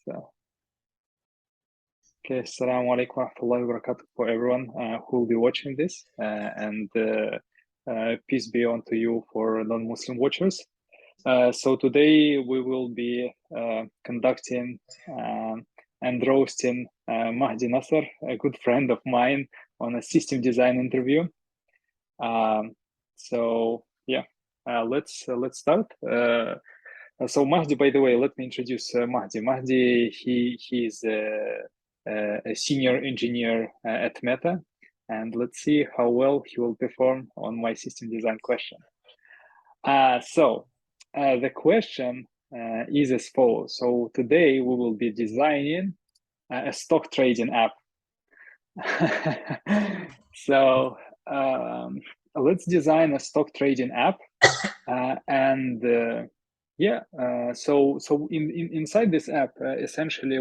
So, okay, Assalamu alaikum wa rahmatullahi wa barakatuh for everyone who will be watching this, and peace be unto you for non-Muslim watchers. So today we will be conducting and roasting Mahdi Nasser, a good friend of mine, on a system design interview. So yeah, let's start. So Mahdi, by the way, let me introduce Mahdi. Mahdi, he is a senior engineer at Meta, and let's see how well he will perform on my system design question. So the question is as follows. So today we will be designing a stock trading app. So let's design a stock trading app, so inside this app, essentially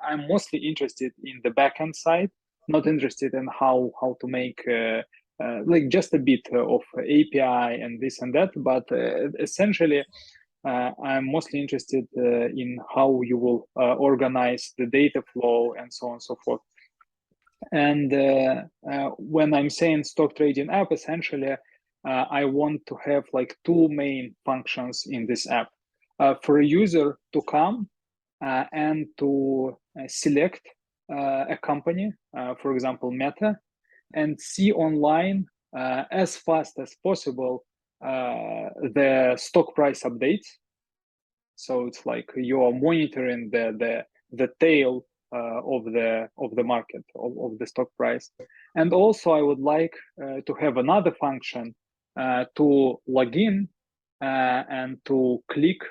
I'm mostly interested in the backend side, not interested in how to make like just a bit of API and this and that, but essentially I'm mostly interested in how you will organize the data flow and so on and so forth. And when I'm saying stock trading app, essentially I want to have like two main functions in this app. For a user to come and to select a company, for example, Meta, and see online as fast as possible the stock price updates. So it's like you are monitoring the tail of the market of the stock price. And also I would like to have another function to log in and to click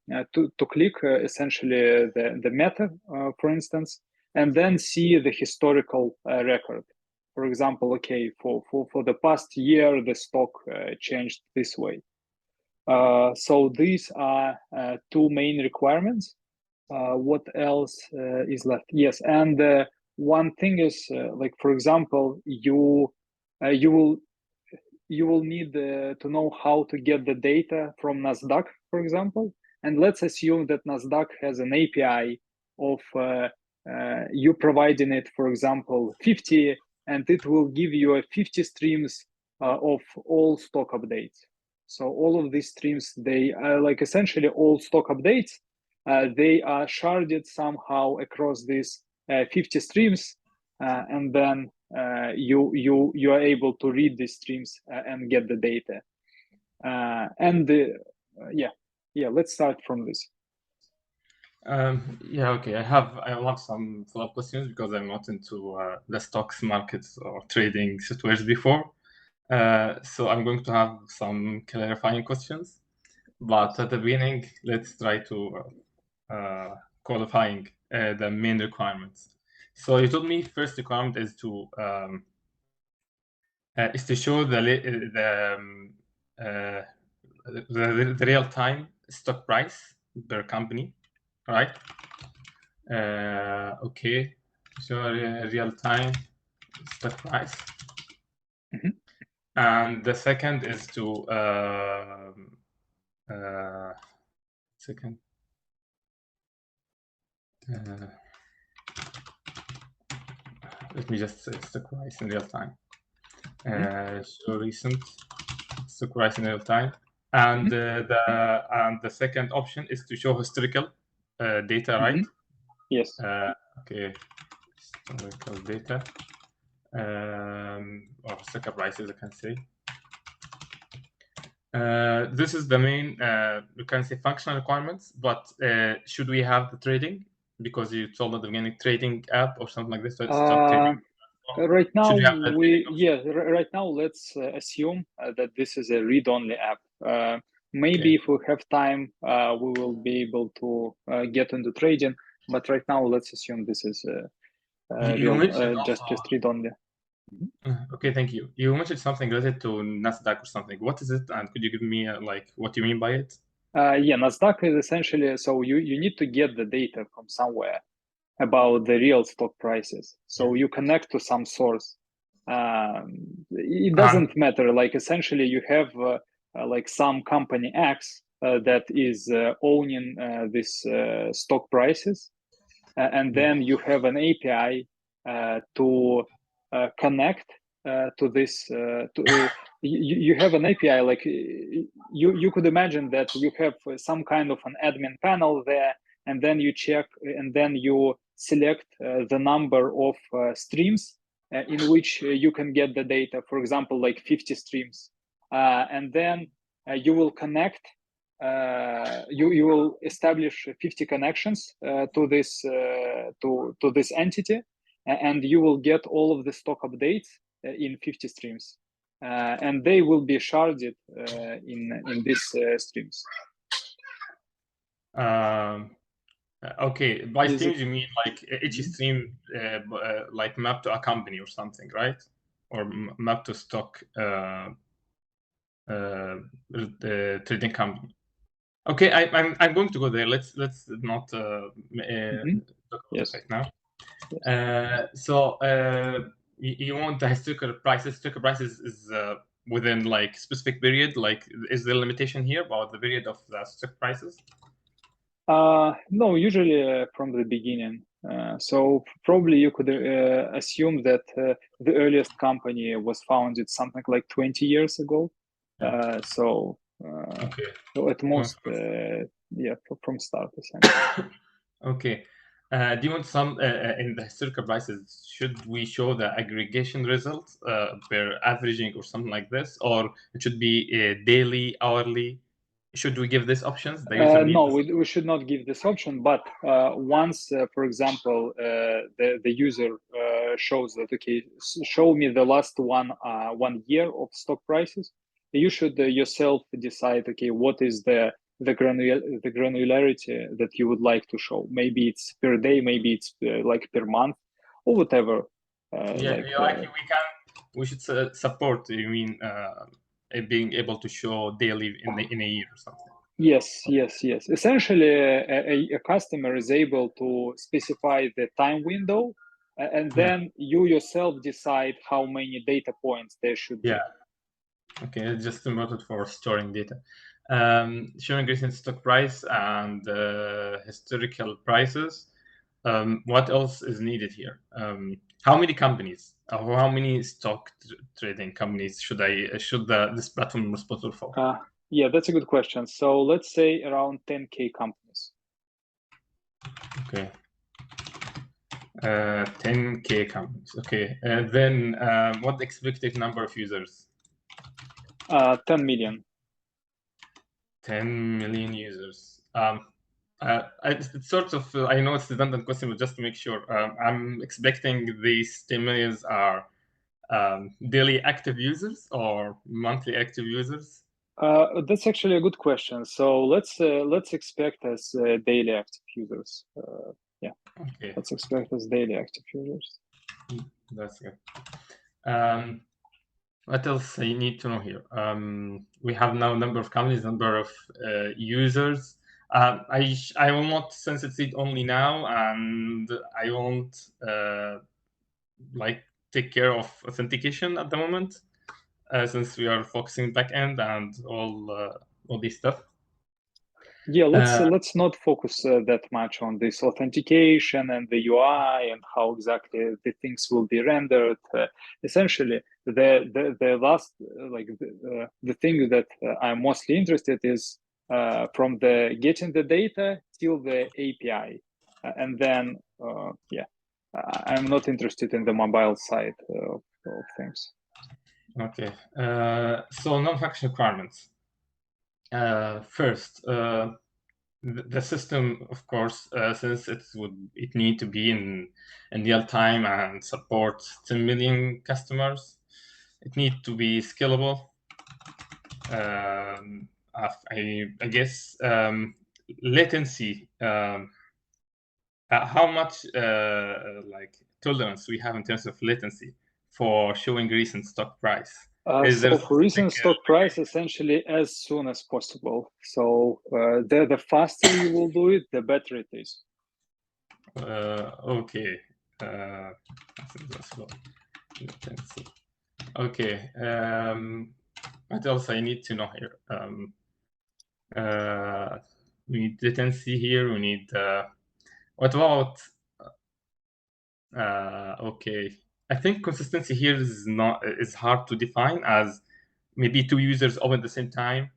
essentially the Meta, for instance, and then see the historical record. For example, okay, for the past year the stock changed this way. So these are two main requirements. What else is left? Yes, and one thing is like, for example, you will need to know how to get the data from NASDAQ, for example. And let's assume that NASDAQ has an API of you providing it, for example, 50, and it will give you a 50 streams of all stock updates. So all of these streams, they are like essentially all stock updates. They are sharded somehow across these 50 streams, and then you are able to read these streams and get the data. Let's start from this. Okay. I have some follow-up questions because I'm not into the stocks markets or trading situations before. So I'm going to have some clarifying questions, but at the beginning, let's try to qualifying the main requirements. So you told me first requirement is to show the real-time stock price per company, right? Okay, so real-time stock price. Mm-hmm. And the second is to let me just say stock price in real time. So recent stock price in real time, and the second option is to show historical data, right? Yes. Okay, historical data or stock prices, I can say. This is the main, you can say, functional requirements, but should we have the trading? Because you told at the beginning trading app or something like this. So right now, right now, let's assume that this is a read-only app. Maybe if we have time, we will be able to get into trading. But right now, let's assume this is just read-only. Okay, thank you. You mentioned something related to NASDAQ or something. What is it? And could you give me what you mean by it? NASDAQ is essentially, so you need to get the data from somewhere about the real stock prices. So you connect to some source. It doesn't matter. Like essentially, you have like some company X, that is owning these stock prices, and then you have an API to connect to this. You have an API, like you could imagine that you have some kind of an admin panel there, and then you check, and then you select the number of streams in which you can get the data. For example, like 50 streams, and then you will connect. You will establish 50 connections to this entity, and you will get all of the stock updates in 50 streams, and they will be sharded in these streams. Okay, by Is streams you mean like each stream like mapped to a company or something, right? Or mapped to stock trading company. Okay, I'm going to go there. Let's not talk about Yes. it right now. Yes. So you want the historical prices? Historical prices is within like specific period. Like, is there a limitation here about the period of the stock prices? No, usually from the beginning. So probably you could assume that the earliest company was founded something like 20 years ago. Yeah. So Okay. at most, yeah, from start essentially. Okay. Do you want some in the historical prices? Should we show the aggregation results per averaging or something like this, or it should be daily, hourly? Should we give these options? The user needs. No, we should not give this option. But once, for example, the user shows that, okay, show me the last 1 year of stock prices, you should yourself decide, okay, what is the granularity that you would like to show. Maybe it's per day, maybe it's like per month, or whatever. We should support. You mean being able to show daily in a year or something? Yes. Essentially, a customer is able to specify the time window, and then you yourself decide how many data points there should be. Okay, it's just important for storing data. Showing recent stock price and historical prices. What else is needed here? How many companies or how many stock trading companies should this platform responsible for? Yeah, that's a good question. So let's say around 10K companies. Okay. 10K companies. Okay. Then what the expected number of users? 10 million. 10 million users. It's sort of, I know it's a redundant question, but just to make sure, I'm expecting these 10 millions are daily active users or monthly active users? That's actually a good question. So let's expect as daily active users. Yeah. Okay. Let's expect as daily active users. That's good. What else I need to know here? We have now number of companies, number of users. I will not sensitive only now, and I won't like take care of authentication at the moment, since we are focusing backend and all this stuff. Yeah, let's not focus that much on this authentication and the UI and how exactly the things will be rendered. Essentially, the last the thing that I'm mostly interested is from the getting the data till the API, and then I'm not interested in the mobile side of things. Okay, so non-function requirements. First, the system, of course, since it need to be in real time and support 10 million customers, it need to be scalable. I guess latency. How much like tolerance we have in terms of latency for showing recent stock price? So for recent stock price, essentially as soon as possible. So the faster you will do it, the better it is. Okay. Okay. What else I need to know here? We need latency here. We need what about okay. I think consistency here is hard to define, as maybe two users open at the same time,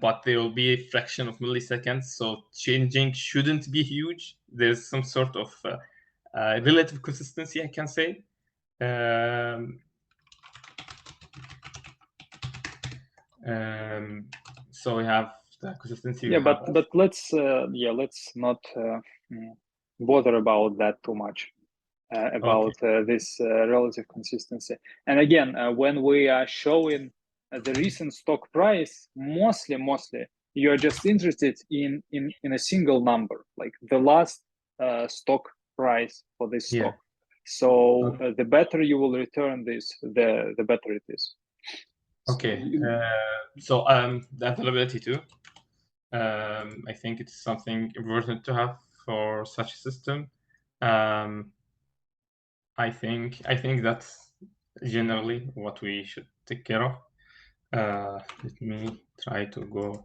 but there will be a fraction of milliseconds, so changing shouldn't be huge. There's some sort of relative consistency, I can say. So we have the consistency. Yeah, but let's not bother about that too much. About this relative consistency. And again, when we are showing the recent stock price, mostly you are just interested in a single number, like the last stock price for this stock. So the better you will return this, the better it is. Okay. So the availability too. I think it's something important to have for such a system. I think that's generally what we should take care of. Let me try to go.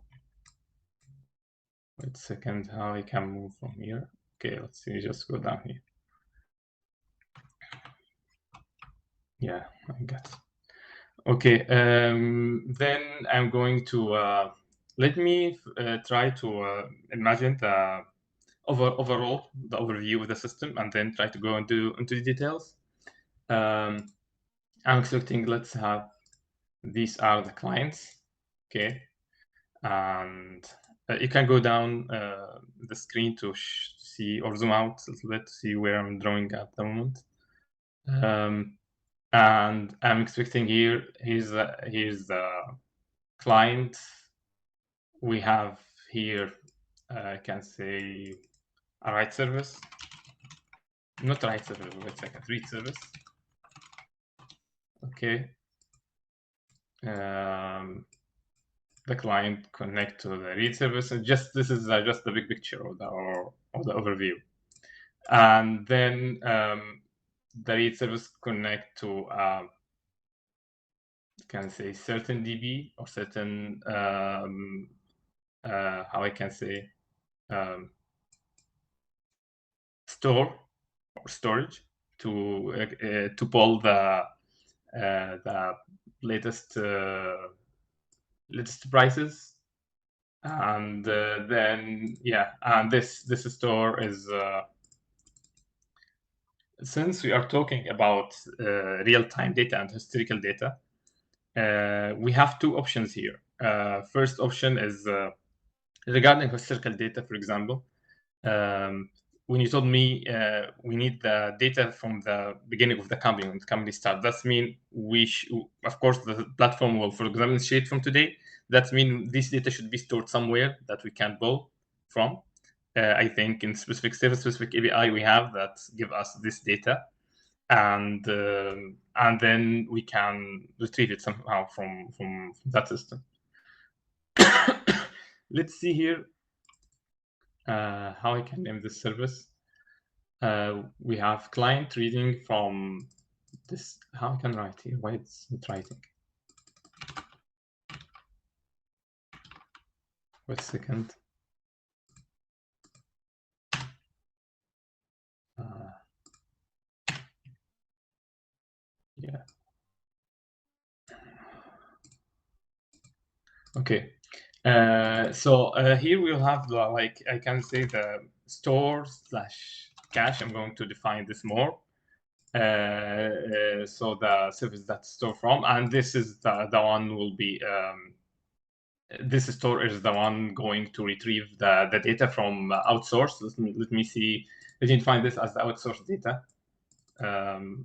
Wait a second, how I can move from here. Okay, let's see, just go down here. Yeah, I got it. Okay, then I'm going to let me try to imagine the overall the overview of the system, and then try to go into the details. I'm expecting, let's have, these are the clients. Okay, and you can go down the screen to see, or zoom out a little bit to see where I'm drawing at the moment. And I'm expecting here's the client. We have here, I can say, a write service. Not write service, wait a second, read service. Okay. The client connect to the read service. And this is just the big picture of the overview. And then the read service connect to can say certain DB or certain how I can say store or storage to pull the latest prices, and then and this store is since we are talking about real-time data and historical data, we have two options here. First option is regarding historical data, for example. When you told me we need the data from the beginning of the company, when the company starts, that means of course, the platform will, for example, initiate from today. That means this data should be stored somewhere that we can pull from. I think in specific service, specific API we have that give us this data, and then we can retrieve it somehow from that system. Let's see here how I can name this service. We have client reading from this. How I can write here? Why it's not writing? Wait a second. Yeah. Okay. So here we'll have like I can say the store/cache. I'm going to define this more. So the service that store from, and this is the one will be this store is the one going to retrieve the data from outsource. Let me see. Let me find this as the outsource data,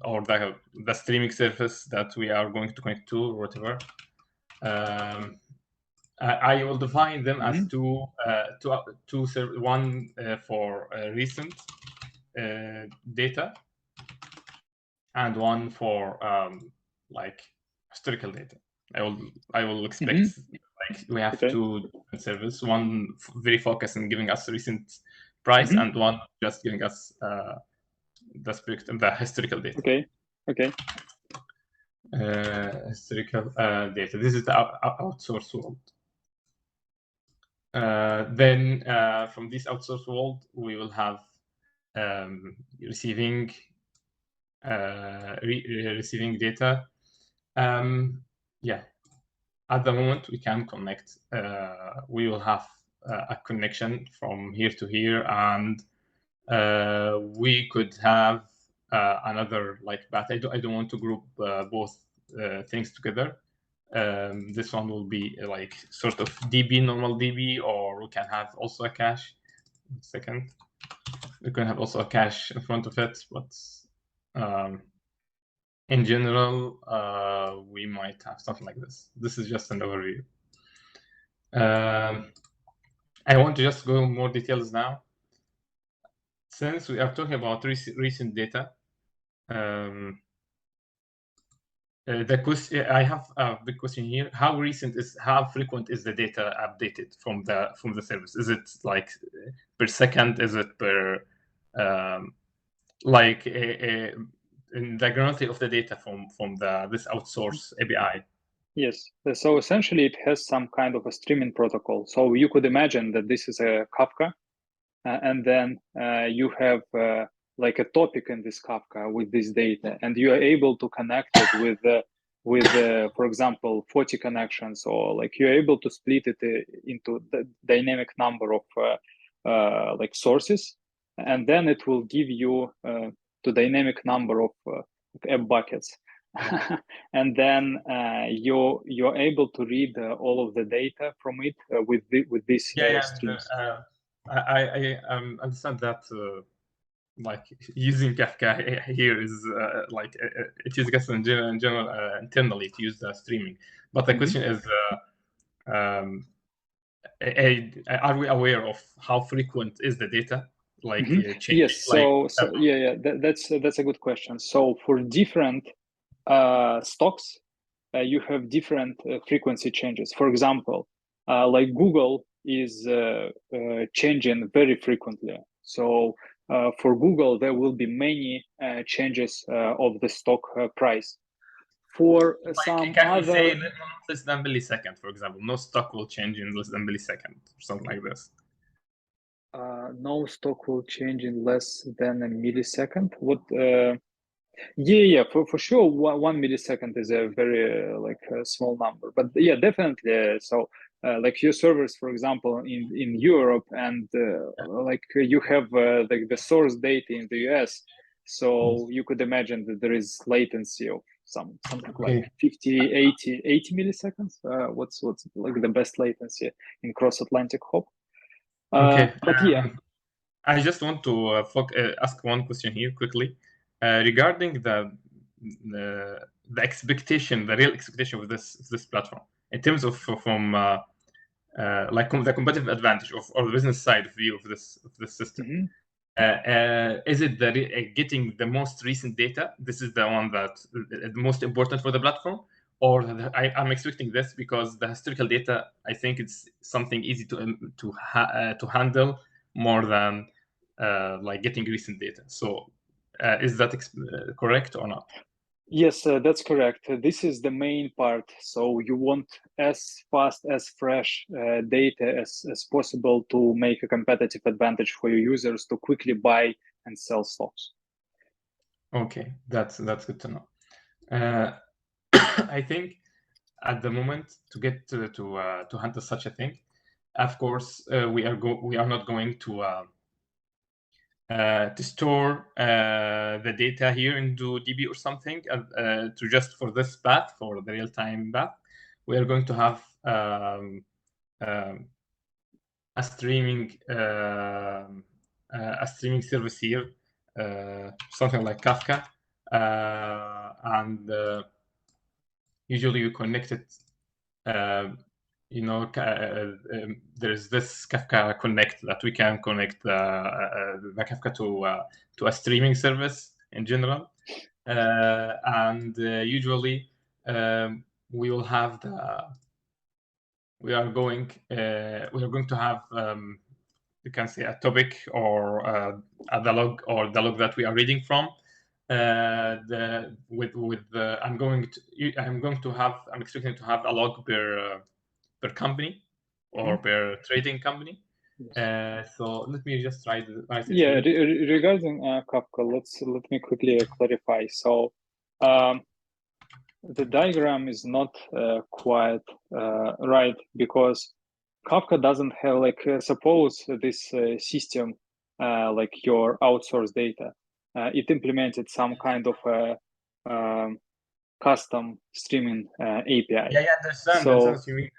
or the streaming service that we are going to connect to, or whatever. I will define them as two, one for recent data, and one for like historical data. I will expect like we have two different services. One very focused on giving us recent price, and one just giving us the historical data. Okay. Historical data. This is the outsource world. Then from this outsourced world, we will have receiving data. Yeah, at the moment we can connect. We will have a connection from here to here, and we could have another like path. I don't want to group both things together. This one will be like sort of DB, normal DB, or we can have also a cache. One second. We can have also a cache in front of it, but in general, we might have something like this. This is just an overview. I want to just go more details now. Since we are talking about recent data, the question I have a big question here: how frequent is the data updated from the service? Is it like per second? Is it per like in the granularity of the data from this outsource API? Yes. So essentially, it has some kind of a streaming protocol. So you could imagine that this is a Kafka, and then you have like a topic in this Kafka with this data, and you are able to connect it with for example, 40 connections, or like you're able to split it into the dynamic number of like sources, and then it will give you the dynamic number of app buckets. Yeah. And then you're able to read all of the data from it with these streams. I understand that like using Kafka here is like it is just in general internally to use the streaming. But the question is, are we aware of how frequent is the data like changing? Yes. So that's a good question. So for different stocks, you have different frequency changes. For example, like Google is changing very frequently. So for Google, there will be many changes of the stock price. For some Can we other, say less than millisecond, for example? No stock will change in less than millisecond, or something like this. No stock will change in less than a millisecond. What? Yeah, for sure. 1 millisecond is a very like a small number, but yeah, definitely. So like your servers, for example, in Europe, and like you have the source data in the US, so you could imagine that there is latency of something like 50, 80 milliseconds. What's like the best latency in cross-Atlantic hop? But yeah. I just want to ask one question here quickly regarding the expectation, the real expectation of this platform in terms of from like the competitive advantage or the business side of view of this system. Is it getting the most recent data? This is the one that the most important for the platform, or I'm expecting this because the historical data, I think it's something easy to handle more than like getting recent data. So is that correct or not? Yes, that's correct. This is the main part. So you want as fast, as fresh data as possible to make a competitive advantage for your users to quickly buy and sell stocks. Okay, that's good to know. I think at the moment to get to handle such a thing, of course, we are not going to store the data here into DB or something to just for this path, for the real-time path. We are going to have a streaming service here, something like Kafka, and usually you connect it. There's this Kafka Connect that we can connect the Kafka to a streaming service in general, and usually we will have we are going to have you can say a topic or the log that we are reading from. I'm expecting to have a log per company, or per trading company. Yes. So let me just write it Yeah, here. regarding Kafka, let me quickly clarify. So the diagram is not quite right, because Kafka doesn't have, like, suppose this system, like your outsourced data, it implemented some kind of custom streaming API. Yeah, understand So what you mean.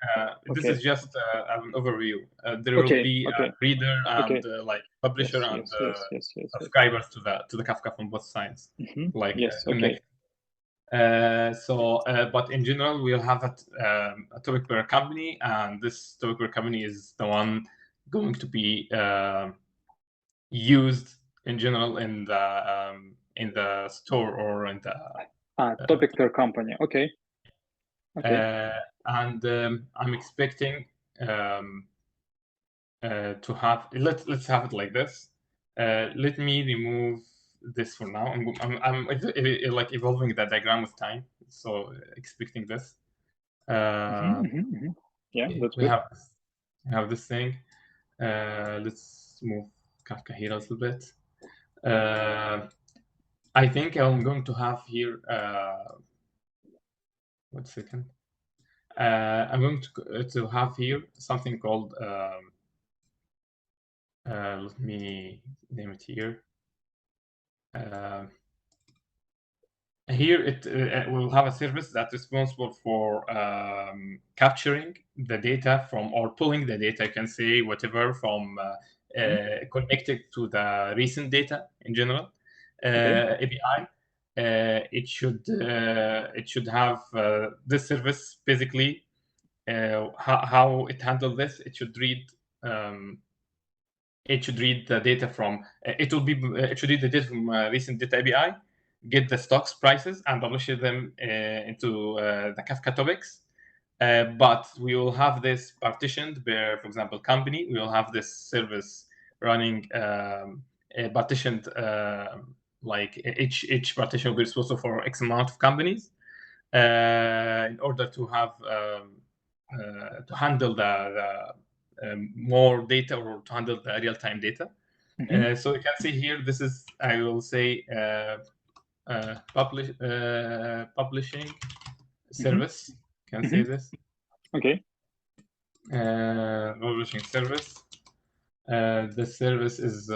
This okay, is just an overview. There will okay, be okay, a reader and okay. like publisher Yes, and yes, yes, yes, yes, yes. subscribers to the Kafka from both sides, like Yes, okay. connect. But in general, we'll have a topic per company, and this topic per company is the one going to be used in general in the store or in the Topic per company. Okay, okay. and I'm expecting to have let's have it like this. Let me remove this for now. I'm like evolving the diagram with time, so expecting this. Yeah, that's We good. have this thing. Let's move Kafka here a little bit. I think I'm going to have here. 1 second. I'm going to have here something called. Let me name it here. Here it will have a service that's responsible for capturing the data from, or pulling the data, I can say whatever, from connected to the recent data in general API. It should have this service basically. How it handles this? It should read the data from it should read the data from recent data API, get the stocks prices and publish them into the Kafka topics. But we will have this partitioned per, for example, company. We will have this service running partitioned, like each partition will be responsible for X amount of companies in order to have to handle the more data, or to handle the real-time data. So you can see here, this is, I will say, publishing service. Can say this. Okay. Publishing service. The service is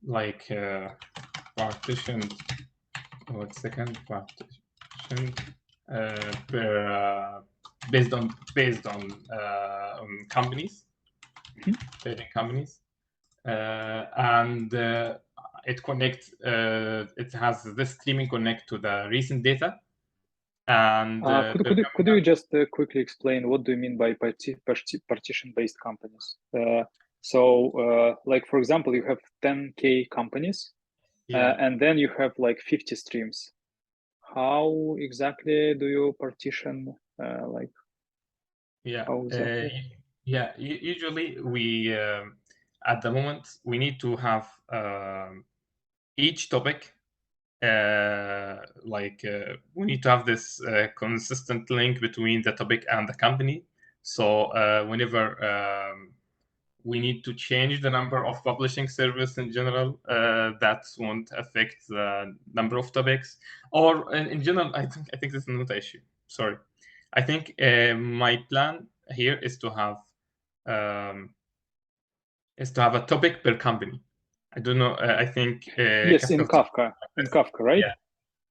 like partitioned. 1 second. Partitioned per based on companies, trading companies, and it connects. It has this streaming connect to the recent data, and Could you just quickly explain what do you mean by partition-based companies? Like, for example, you have 10K companies, and then you have like 50 streams. How exactly do you partition? Like, how exactly? Usually we at the moment we need to have each topic. We need to have this consistent link between the topic and the company. So whenever we need to change the number of publishing service in general, that won't affect the number of topics. Or in general, I think this is not an issue. Sorry, I think my plan here is to have a topic per company. I don't know. I think Yes, in Kafka, right?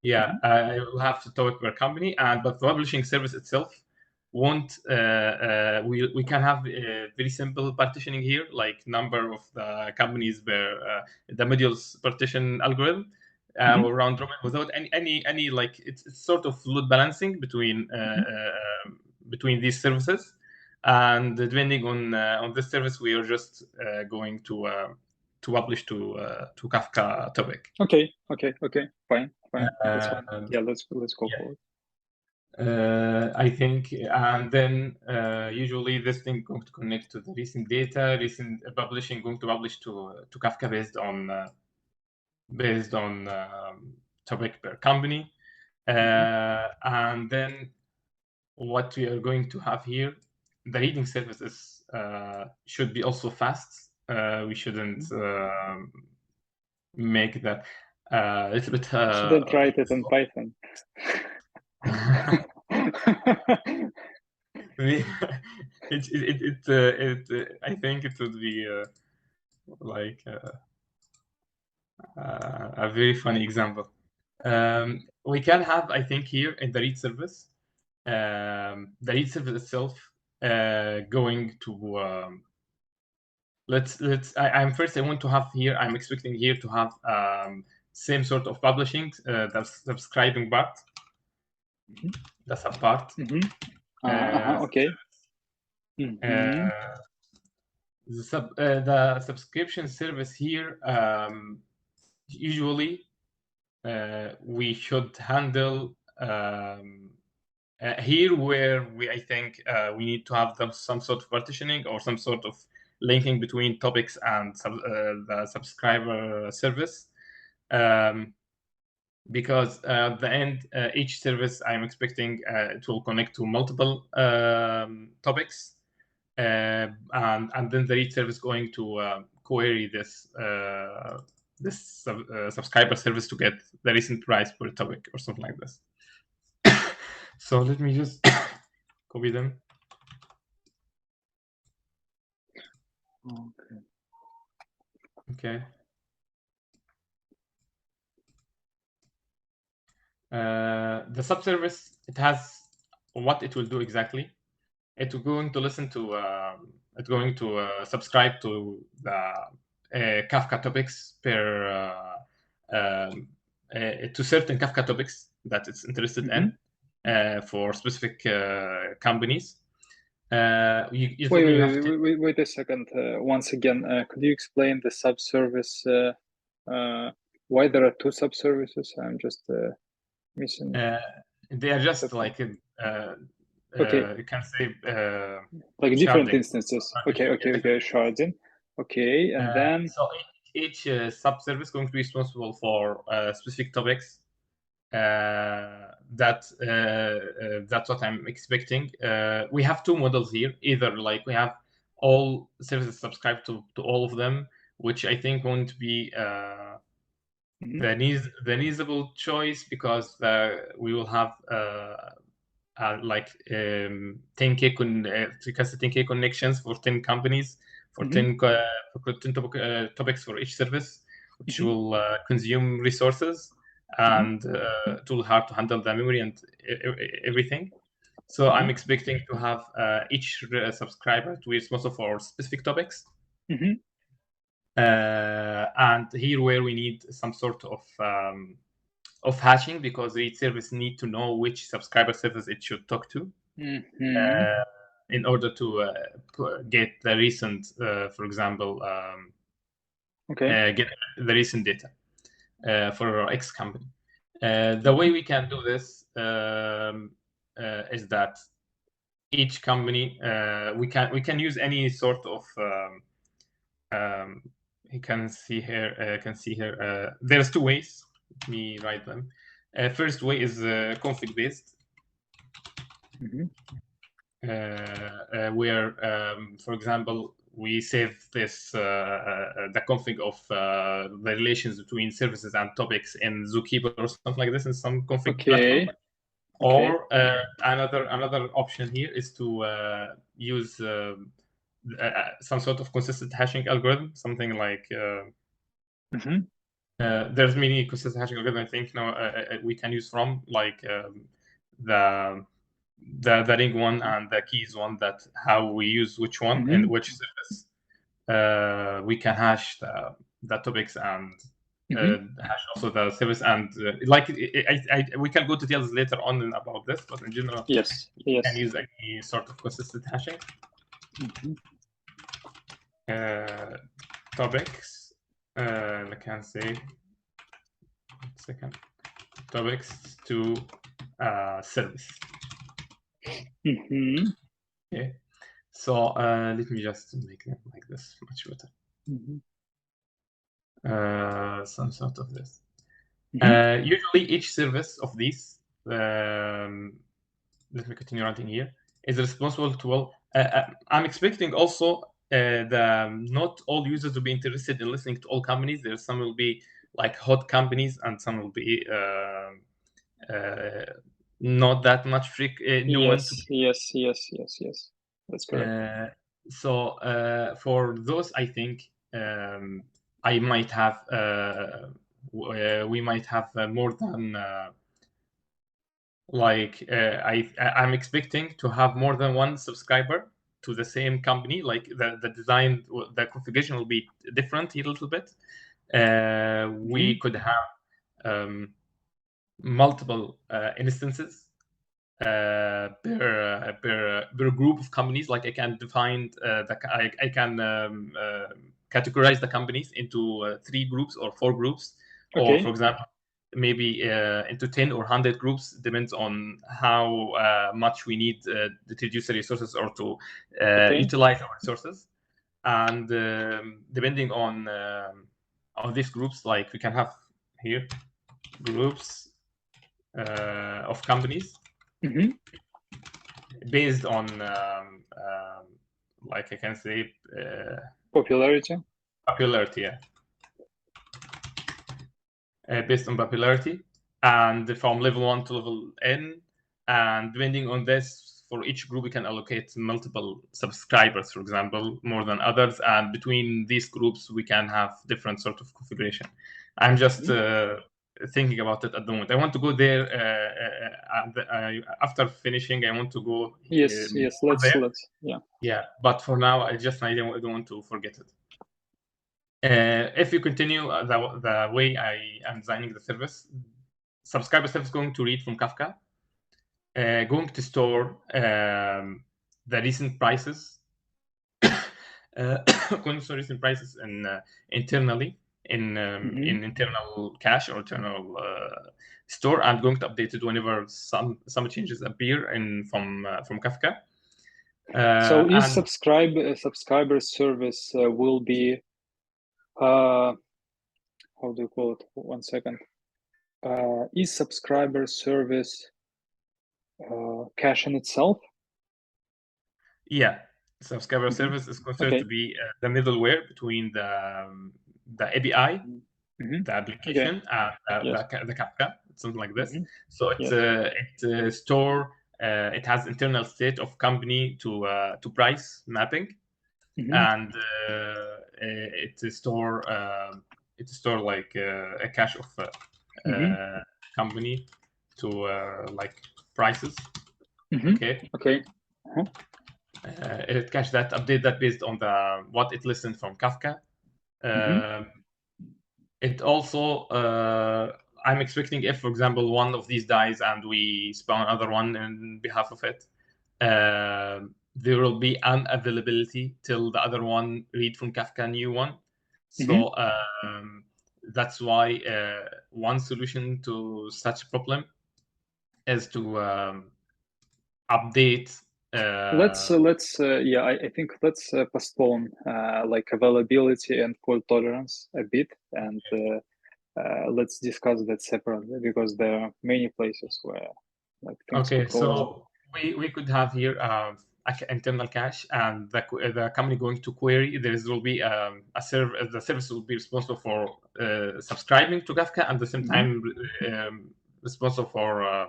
Yeah, I will have to topic per company, but the publishing service itself won't. We can have very simple partitioning here, like number of the companies per the medials partition algorithm, or round robin, without any like it's sort of load balancing between these services, and depending on this service, we are just going to publish to Kafka topic. Okay, fine, that's fine. Um, Yeah, let's go yeah. forward. I think, and then usually this thing going to connect to the recent data, recent publishing, going to publish to Kafka based on topic per company, and then what we are going to have here the reading service should be also fast. We shouldn't make that a little bit. Shouldn't write it in Python. I think it would be like a very funny example. We can have, I think, here in the read service, the read service itself going to I'm want to have here. I'm expecting here to have same sort of publishing, the subscribing part, the sub part. Okay. The subscription service here, usually we should handle here where I think we need to have some sort of partitioning or some sort of linking between topics and the subscriber service. Because at the end, each service I'm expecting it will connect to multiple topics, and then the read service going to query this subscriber service to get the recent price per topic or something like this. So let me just copy them. Okay. The subservice, it has what it will do exactly. It's going to listen to, it's going to subscribe to the Kafka topics per to certain Kafka topics that it's interested in for specific companies. Wait a second. Once again, could you explain the subservice? Why there are two subservices? I'm just missing. They are just like okay. You can say like different sharding. instances. Okay, sharding. Okay, and then so each subservice going to be responsible for specific topics. That's what I'm expecting. We have two models here. Either like we have all services subscribed to all of them, which I think won't be the needable choice, because we will have like 10K 10K connections for 10 companies for 10 topics for each service, which will consume resources, and it will hard to handle the memory and everything. So I'm expecting to have each subscriber to be responsible for specific topics. And here where we need some sort of hashing, because each service need to know which subscriber service it should talk to in order to get the recent, for example, get the recent data for our X company. The way we can do this is that each company we can use any sort of you can see here there's two ways. Let me write them. First way is config based, where for example we save this the config of the relations between services and topics in Zookeeper or something like this in some config platform. Or another option here is to use some sort of consistent hashing algorithm, something like there's many consistent hashing algorithm I think now we can use from, like the ring one and the keys one, that how we use which one and which service we can hash the topics and hash also the service, and we can go to details later on about this, but in general you can use any sort of consistent hashing. Topics, I can say topics to service. Okay, so let me just make them like this, much better. Some sort of this. Usually each service of these, let me continue writing here, is responsible to I'm expecting also not all users will be interested in listening to all companies. There's some will be like hot companies, and some will be not that much new one to Yes. That's correct. so for those, I think I might have we might have more than I'm expecting to have more than one subscriber to the same company. Like the design, the configuration will be different here a little bit. We could have multiple instances per group of companies. Like I can define I can categorize the companies into 3 groups or 4 groups, or for example maybe into 10 or 100 groups, depends on how much we need to reduce the resources or to utilize our resources. And depending on these groups, like we can have here groups of companies based on like I can say popularity, yeah. Based on popularity, and from level 1 to level N, and depending on this, for each group we can allocate multiple subscribers, for example, more than others, and between these groups we can have different sort of configuration. I'm just thinking about it at the moment. I want to go there after finishing. I want to go yes, let's yeah, but for now I don't want to forget it. If you continue the way I am designing the service, subscriber service going to read from Kafka, going to store the recent prices, going to store recent prices internally in internal cache or internal store, and going to update it whenever some changes appear from Kafka. So is subscriber service will be how do you call it? 1 second. Is subscriber service cache in itself? Yeah, subscriber service is considered to be the middleware between the API, the application, and the Kafka, something like this. So it store it has internal state of company to price mapping, and it store like a cache of company to like prices. It cache that, update that based on what it listened from Kafka. It also I'm expecting if, for example, one of these dies and we spawn another one on behalf of it, there will be unavailability till the other one read from Kafka new one. So that's why one solution to such a problem is to update. Let's I think let's postpone like availability and fault tolerance a bit, and let's discuss that separately, because there are many places where like things could go wrong. So we could have here internal cache, and the company going to query. There will be a server. The service will be responsible for subscribing to Kafka, and at the same time responsible for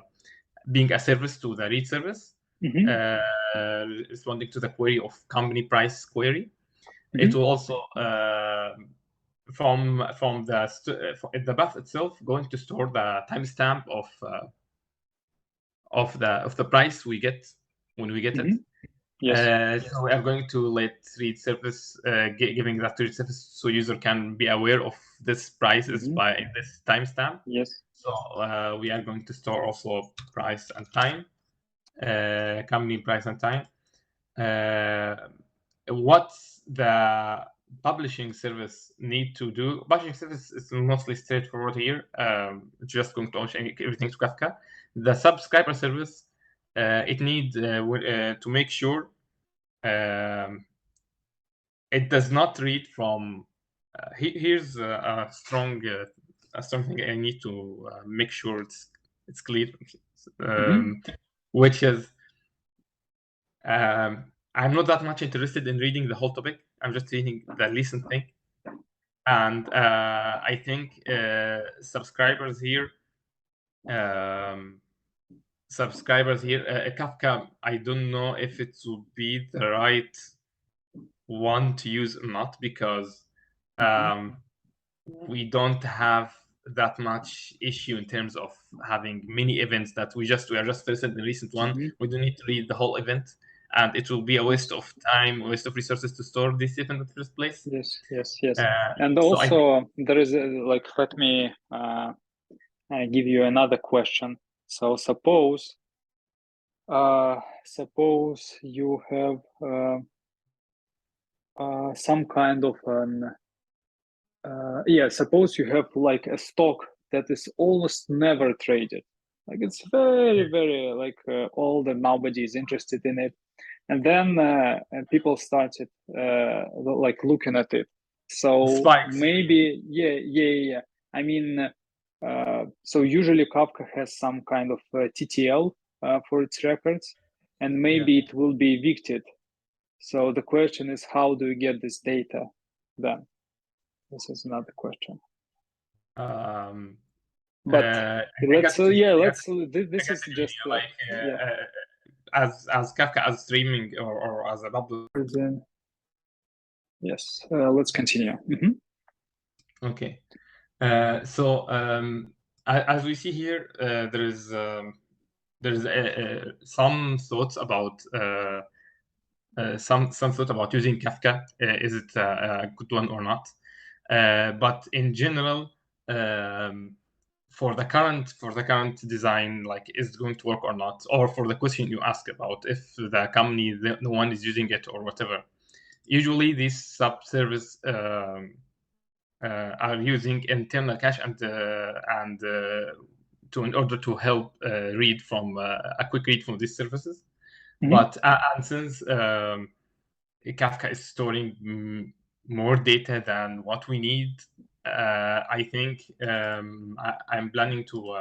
being a service to the read service, responding to the query of company price query. It will also from the path itself going to store the timestamp of the price we get when we get it. So we are going to let read service giving that to read service, so user can be aware of this price is by this timestamp. So we are going to store also price and time, company price and time. What the publishing service need to do? Publishing service is mostly straightforward here. Just going to launch everything to Kafka. The subscriber service, it needs to make sure it does not read from. Here's a strong thing I need to make sure it's clear, which is I'm not that much interested in reading the whole topic. I'm just reading the recent thing. And I think subscribers here, Kafka, I don't know if it would be the right one to use or not, because we don't have that much issue in terms of having many events that we are just interested in the recent one. We don't need to read the whole event, and it will be a waste of time, a waste of resources to store this event in the first place. Yes. And So also there is like, let me give you another question. So suppose you have some kind of an suppose you have like a stock that is almost never traded, like it's very like old and nobody is interested in it, and then people started like looking at it. So spikes. maybe yeah. I mean, so usually Kafka has some kind of TTL for its records, and maybe it will be evicted. So the question is, how do you get this data then? This is another question. But let's this is just as Kafka as streaming or as a double. Yes, let's continue. Okay, so as we see here, there's some thoughts about some thought about using Kafka. Is it a good one or not? But in general, for the current design, like, is it going to work or not? Or for the question you ask about if the company, the one is using it or whatever. Usually these sub-service are using internal cache and in order to help read from a quick read from these services. But and since Kafka is storing more data than what we need, I think I'm planning to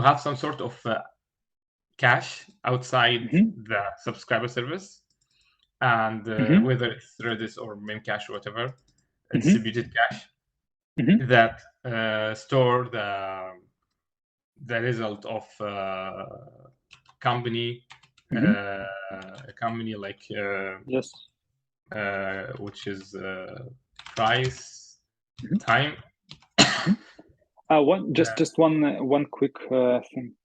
have some sort of cache outside the subscriber service, and whether it's Redis or Memcache or whatever, a distributed cache that store the result of company a company like which is price time. Just one quick thing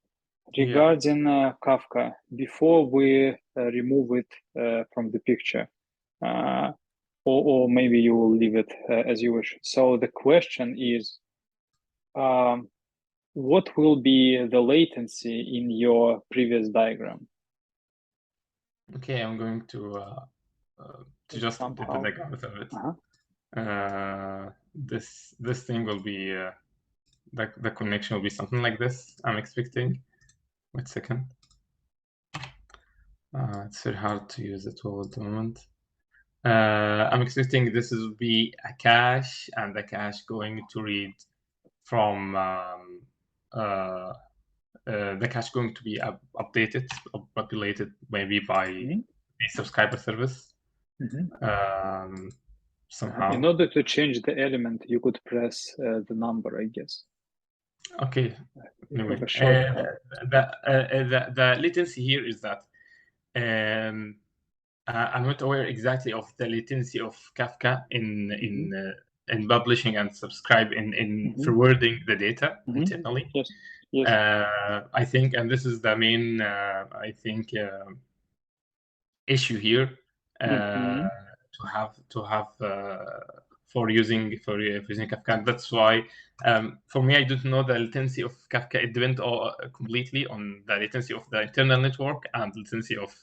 regarding Kafka before we remove it from the picture, or maybe you will leave it as you wish. So the question is, what will be the latency in your previous diagram? Okay, I'm going to just update the diagram a bit. This thing will be the connection will be something like this. I'm expecting. Wait a second. It's very hard to use it all at the moment. I'm expecting this will be a cache, and the cache going to read from the cache going to be updated, populated maybe by the subscriber service. Somehow. In order to change the element, you could press the number, I guess. Okay. Anyway, the latency here is that I'm not aware exactly of the latency of Kafka in publishing and subscribe in forwarding the data internally. Yes. I think, and this is the main issue here to have for using Kafka. That's why for me, I don't know the latency of Kafka. It depends completely on the latency of the internal network and latency of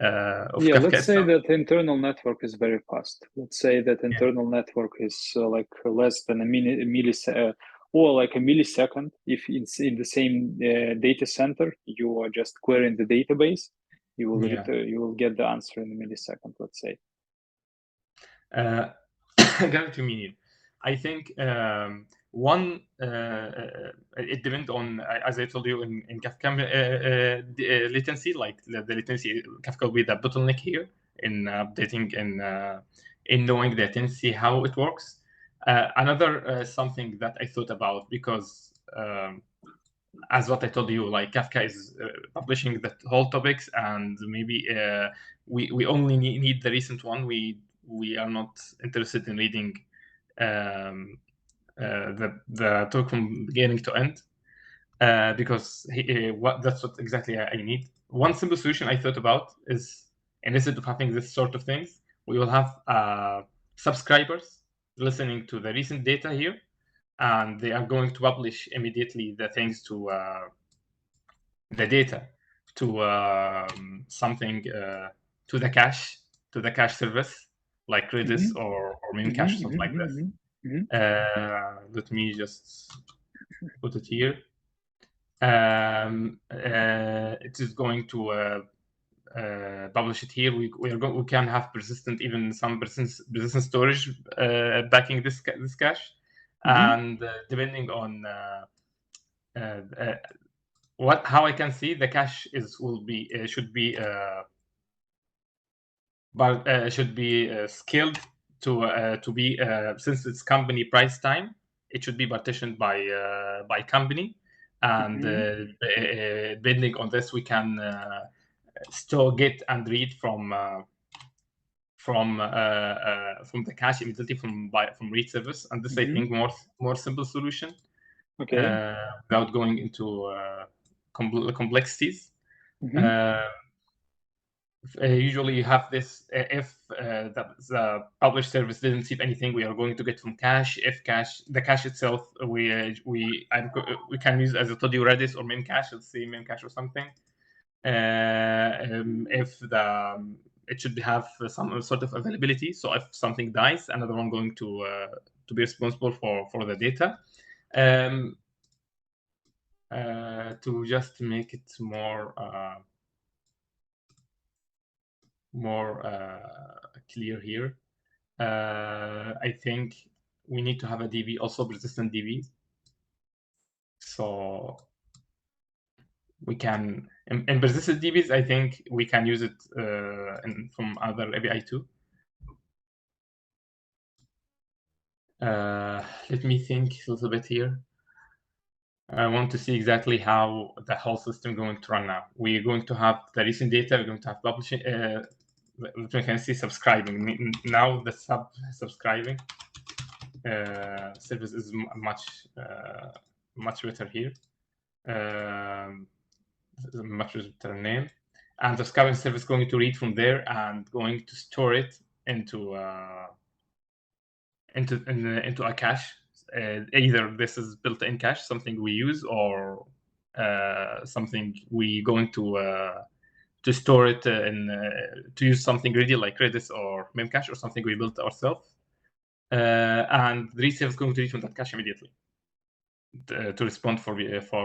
Kafka let's say itself. that internal network is very fast. Let's say that internal network is like less than a millisecond or like a millisecond. If it's in the same data center, you are just querying the database, you will get the answer in a millisecond, let's say. I got what you mean. I think One, it depends on, as I told you, in Kafka latency, like the latency, Kafka will be the bottleneck here in updating and in knowing the latency, how it works. Another something that I thought about, because as what I told you, like Kafka is publishing the whole topics, and maybe we only need the recent one. We are not interested in reading the talk from beginning to end, because that's what exactly I need. One simple solution I thought about is, instead of having this sort of things, we will have subscribers listening to the recent data here, and they are going to publish immediately the things to the data to something to the cache service, like Redis or Memcache, something like this. Let me just put it here. It is going to publish it here. We can have persistent, even some persistent storage backing this cache, and depending on how I can see the cache should be scaled to be, since it's company price time, it should be partitioned by company, and depending on this, we can store, get, and read from the cache immediately from read service, and this I think more simple solution. Okay. Without going into complexities. Usually you have this, if the published service didn't receive anything, we are going to get from cache. If the cache itself, we can use, as I told you, Redis or Memcache, let's say Memcache or something. If it should have some sort of availability, so if something dies, another one going to be responsible for the data. To just make it more clear here, I think we need to have a DB, also persistent DB. So we can, in persistent DBs, I think we can use it from other API too. Let me think a little bit here. I want to see exactly how the whole system is going to run now. We're going to have the recent data, we're going to have publishing, we can see subscribing. Now the subscribing service is much better here. Much better name. And the subscribing service is going to read from there and going to store it into a cache. Either this is built-in cache, something we use, or something we going to store it to use something ready like Redis or Memcache, or something we built ourselves. And the read service is going to read from that cache immediately to respond for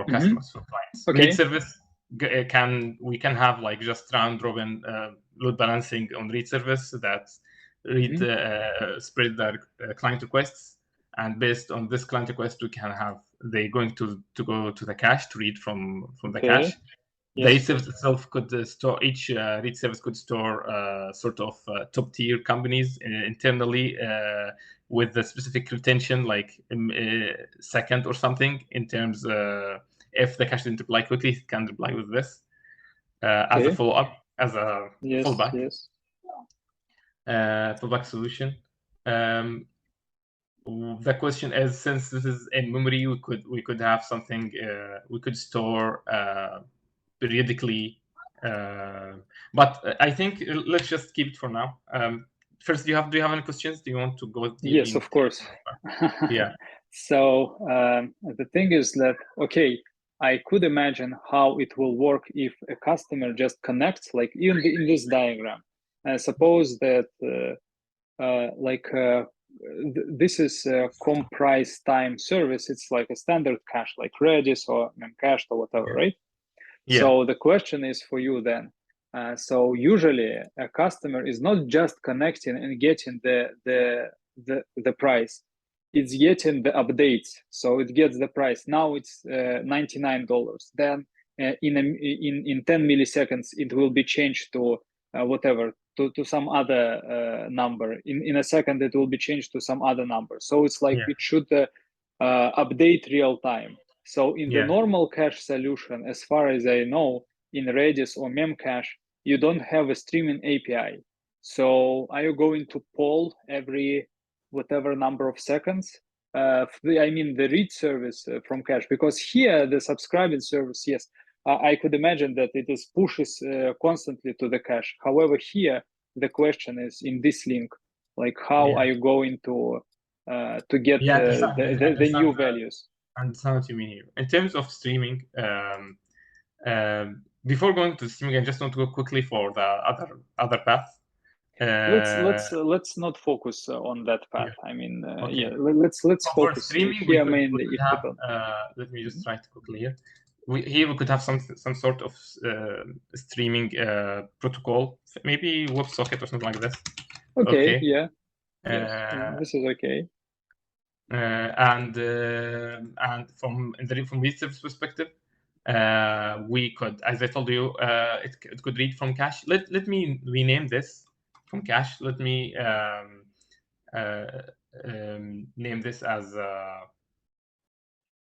customers, for clients. Okay. Read service we can have like just round robin load balancing on read service that read spread the client requests, and based on this client request, we can have they going to go to the cache to read from the cache. The read service itself could store, each read service could store sort of top tier companies internally with the specific retention, like second or something, in terms if the cache didn't reply quickly, it can reply with this as a follow-up, as a fallback. Fallback solution. The question is, since this is in memory, we could have something we could store periodically, but I think let's just keep it for now. First, do you have any questions? Do you want to go deep? Yes, of course. Yeah. So the thing is that, okay, I could imagine how it will work if a customer just connects, like in this diagram. Suppose that this is a comprise time service. It's like a standard cache, like Redis or Memcache or whatever, right? Yeah. So the question is for you then. So usually a customer is not just connecting and getting the price. it's getting the updates, so it gets the price. Now it's $99. Then in 10 milliseconds, it will be changed to whatever, to some other number. In a second, it will be changed to some other number. So it's like it should update real time. So in the normal cache solution, as far as I know, in Redis or Memcache, you don't have a streaming API. So are you going to poll every whatever number of seconds? I mean the read service from cache, because here the subscribing service, yes, I could imagine that it is pushes constantly to the cache. However, here the question is in this link, like how are you going to get the new values? I understand what you mean here. In terms of streaming, before going to streaming, I just want to go quickly for the other path. Let's not focus on that path. Yeah. I mean, Okay. yeah, let's For focus streaming, here mainly. we could have, let me just try to quickly here. We could have some sort of streaming protocol, maybe WebSocket or something like this. Okay. Yeah. Yes. This is okay. And from read service perspective, we could, as I told you, it could read from cache. Let me rename this from cache. Let me name this as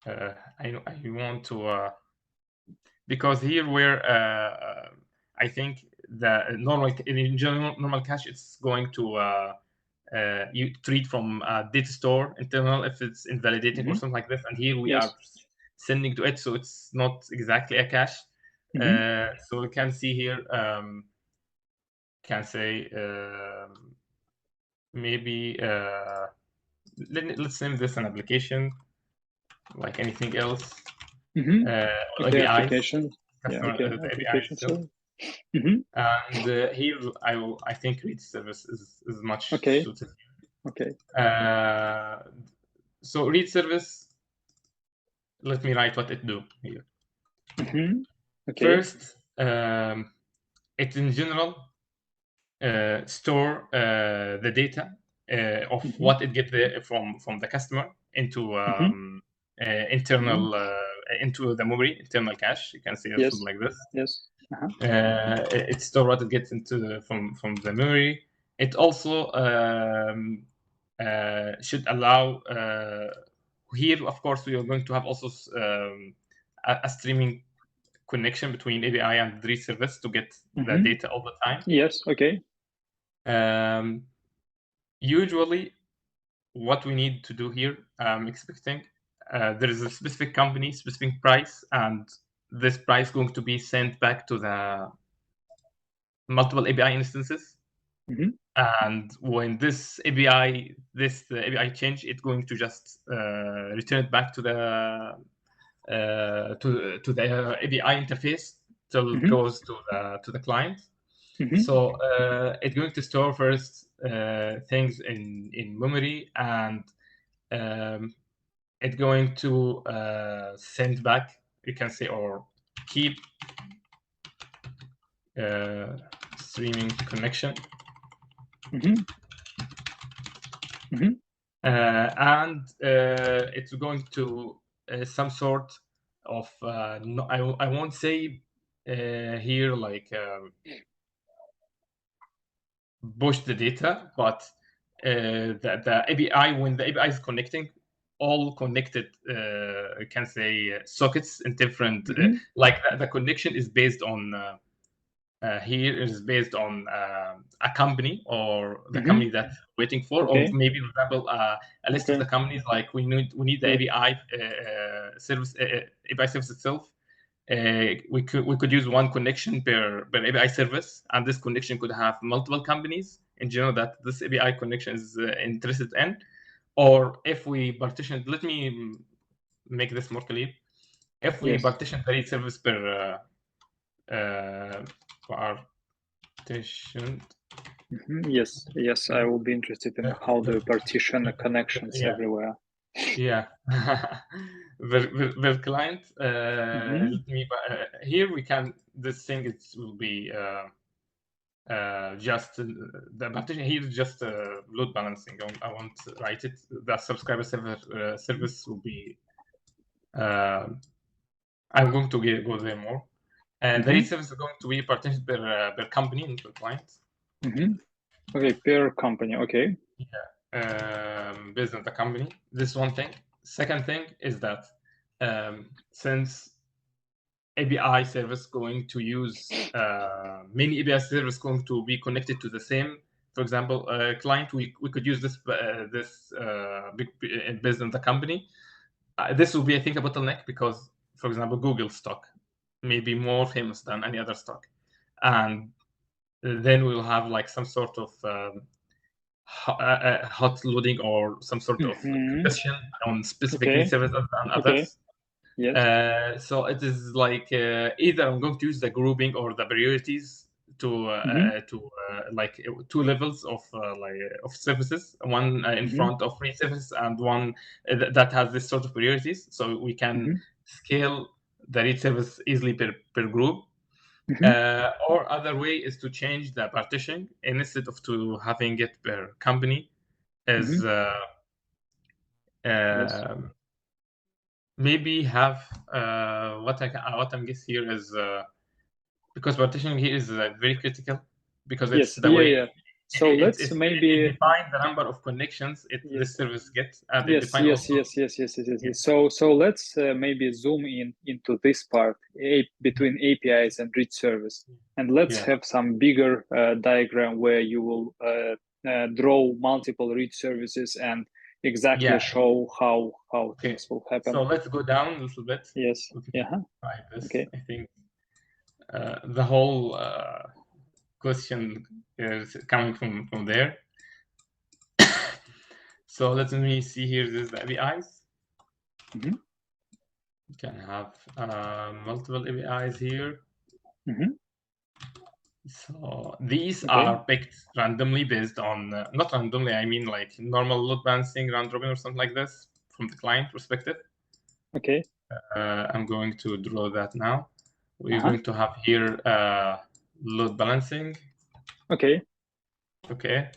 I want to because here where I think the in general normal cache, it's going to you read from data store internal if it's invalidating or something like this, and here we are sending to it, so it's not exactly a cache. So we can see here, can say maybe let's name this an application like anything else. Okay, application. Customer, Okay, application. And here I think read service is much suited. Okay. So read service, let me write what it do here. Okay. First, it in general store the data of what it get from the customer into internal into the memory, internal cache. You can say something like this. Yes. It store what it gets into from the memory. It also should allow here, of course, we are going to have also a streaming connection between API and read service to get the data all the time. Yes. Okay. Usually, what we need to do here, I'm expecting there is a specific company, specific price, and this price going to be sent back to the multiple API instances. And when this API change, it's going to just return it back to the API interface till it goes to the client. So it's going to store first things in memory, and it's going to send back, you can say, or keep streaming connection. And it's going to some sort of I won't say here like push the data, but the API, when the API is connecting, all connected you can say sockets in different like the connection is based on here is based on a company or the company that's waiting for, or maybe, for example, a list of the companies. Like we need the API service, API service itself. We could use one connection per API service, and this connection could have multiple companies in general that this API connection is interested in. Or if we partition, let me make this more clear. If we partition the read service per partition. Yes, I will be interested in how do you partition the connections everywhere. Yeah. The client, let me, here we can, this thing will be just the partition here is just load balancing. I won't write it. The subscriber service will be. I'm going to go there more. And the read service is going to be partitioned per company and per client. Okay, per company. Okay. Yeah, based on the company. This is one thing. Second thing is that since API service going to use many API service going to be connected to the same, for example, client. We could use this based on the company. This will be, I think, a bottleneck because, for example, Google stock may be more famous than any other stock, and then we will have like some sort of hot loading or some sort of question on specific read services than others. Yes. So it is like either I'm going to use the grouping or the priorities to like two levels of of services, one in front of read service and one that has this sort of priorities, so we can scale the read service easily per group. Or other way is to change the partition, and instead of to having it per company as Yes. maybe have what I'm guess here is because partitioning here is very critical because it's the way So let's it maybe defines the number of connections this service gets, and it defines also. Yes. So let's maybe zoom into this part between APIs and read service, and let's have some bigger diagram where you will draw multiple read services and exactly show how things will happen. So let's go down a little bit. Yes. Try this. Okay. I think the whole question is coming from there. So let me see here. This is the APIs. You can have multiple APIs here. So these are picked randomly based on not randomly. I mean like normal load balancing, round robin, or something like this from the client perspective. Okay. I'm going to draw that now. We're going to have here load balancing. Okay. Okay.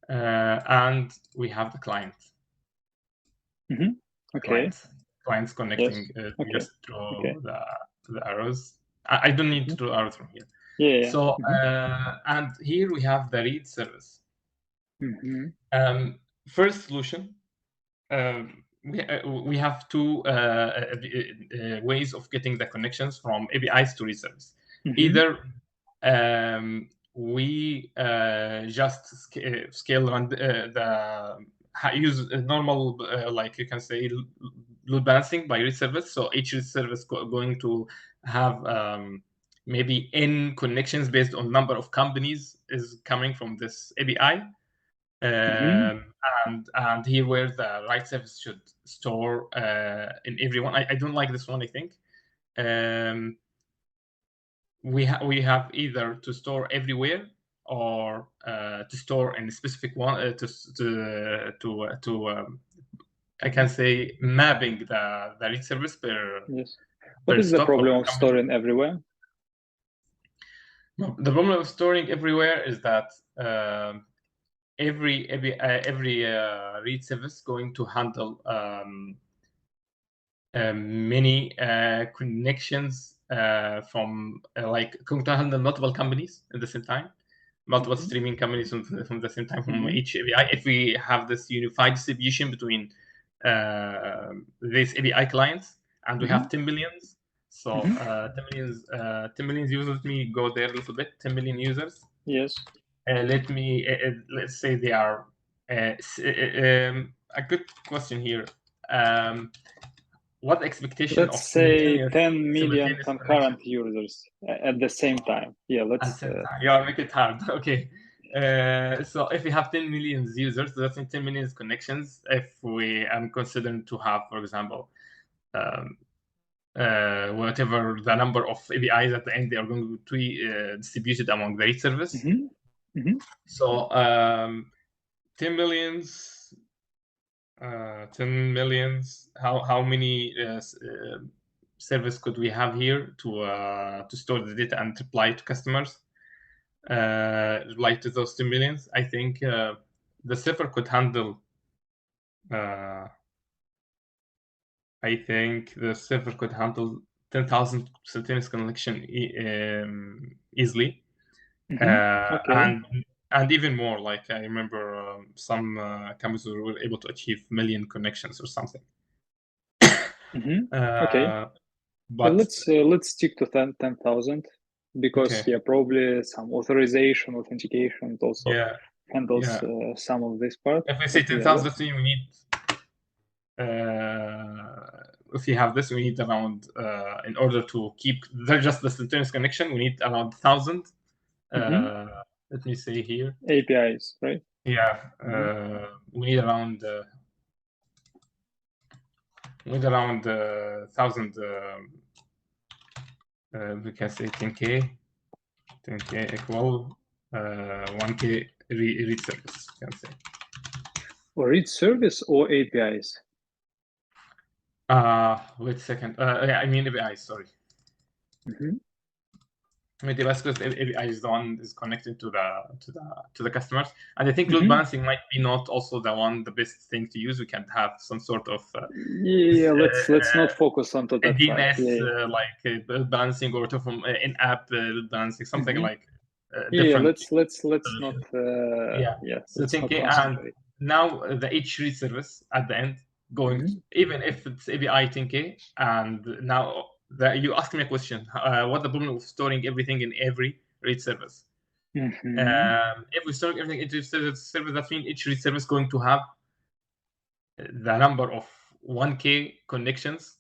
And we have the client. Okay. Clients connecting. Just draw the arrows. I don't need to draw arrows from here. So and here we have the read service. First solution. We have two ways of getting the connections from APIs to read service. Either we just scale and use normal like you can say load balancing by read service. So each read service going to have maybe n connections based on number of companies is coming from this API. And here where the write service should store in everyone. I don't like this one. I think we have either to store everywhere or to store in a specific one I can say mapping the read service per. Yes. What is the problem of storing everywhere? No, the problem of storing everywhere is that every read service going to handle many connections from like going to handle multiple companies at the same time, multiple streaming companies from the same time from each API. If we have this unified distribution between these API clients, and we have 10 millions, so 10 million users. Let me go there a little bit. 10 million users. Yes. Let's say they are a good question here. What expectation let's of say 10 million concurrent users at the same time? Yeah, let's make it hard. Okay. So if we have 10 million users, so that's 10 million connections. If we am considering to have, for example, whatever the number of APIs at the end, they are going to be distributed among the read service. So 10 millions. 10 millions. How many service could we have here to store the data and reply to customers, reply to those 10 millions? I think the server could handle. I think the server could handle 10,000 simultaneous connection easily, Okay. and even more. Like I remember some companies were able to achieve million connections or something. Okay. But Let's stick to 10,000 because okay, probably some authorization, authentication also yeah, handles yeah. some of this part. If we say But 10,000, we need. If you have this, we need around in order to keep just the simultaneous connection, we need around 1,000. Let me say here. APIs, right? Yeah, we need around 1,000. We can say 10K equal 1K read service. Can say. Or read service or APIs. Wait a second. Yeah, I mean APIs. Sorry. Maybe that's because API is the one is connected to the customers, and I think load balancing might be not also the best thing to use. We can have some sort of Yeah, let's not focus on to that part. DNS Yeah. like load balancing or from in-app load balancing, something like Yeah, different. let's not Yeah. So let's not 10K, and concentrate. now the each read service at the end going even if it's API 10K, and now you asked me a question, what the problem of storing everything in every read service? If we store everything into service, that means each read service going to have the number of 1K connections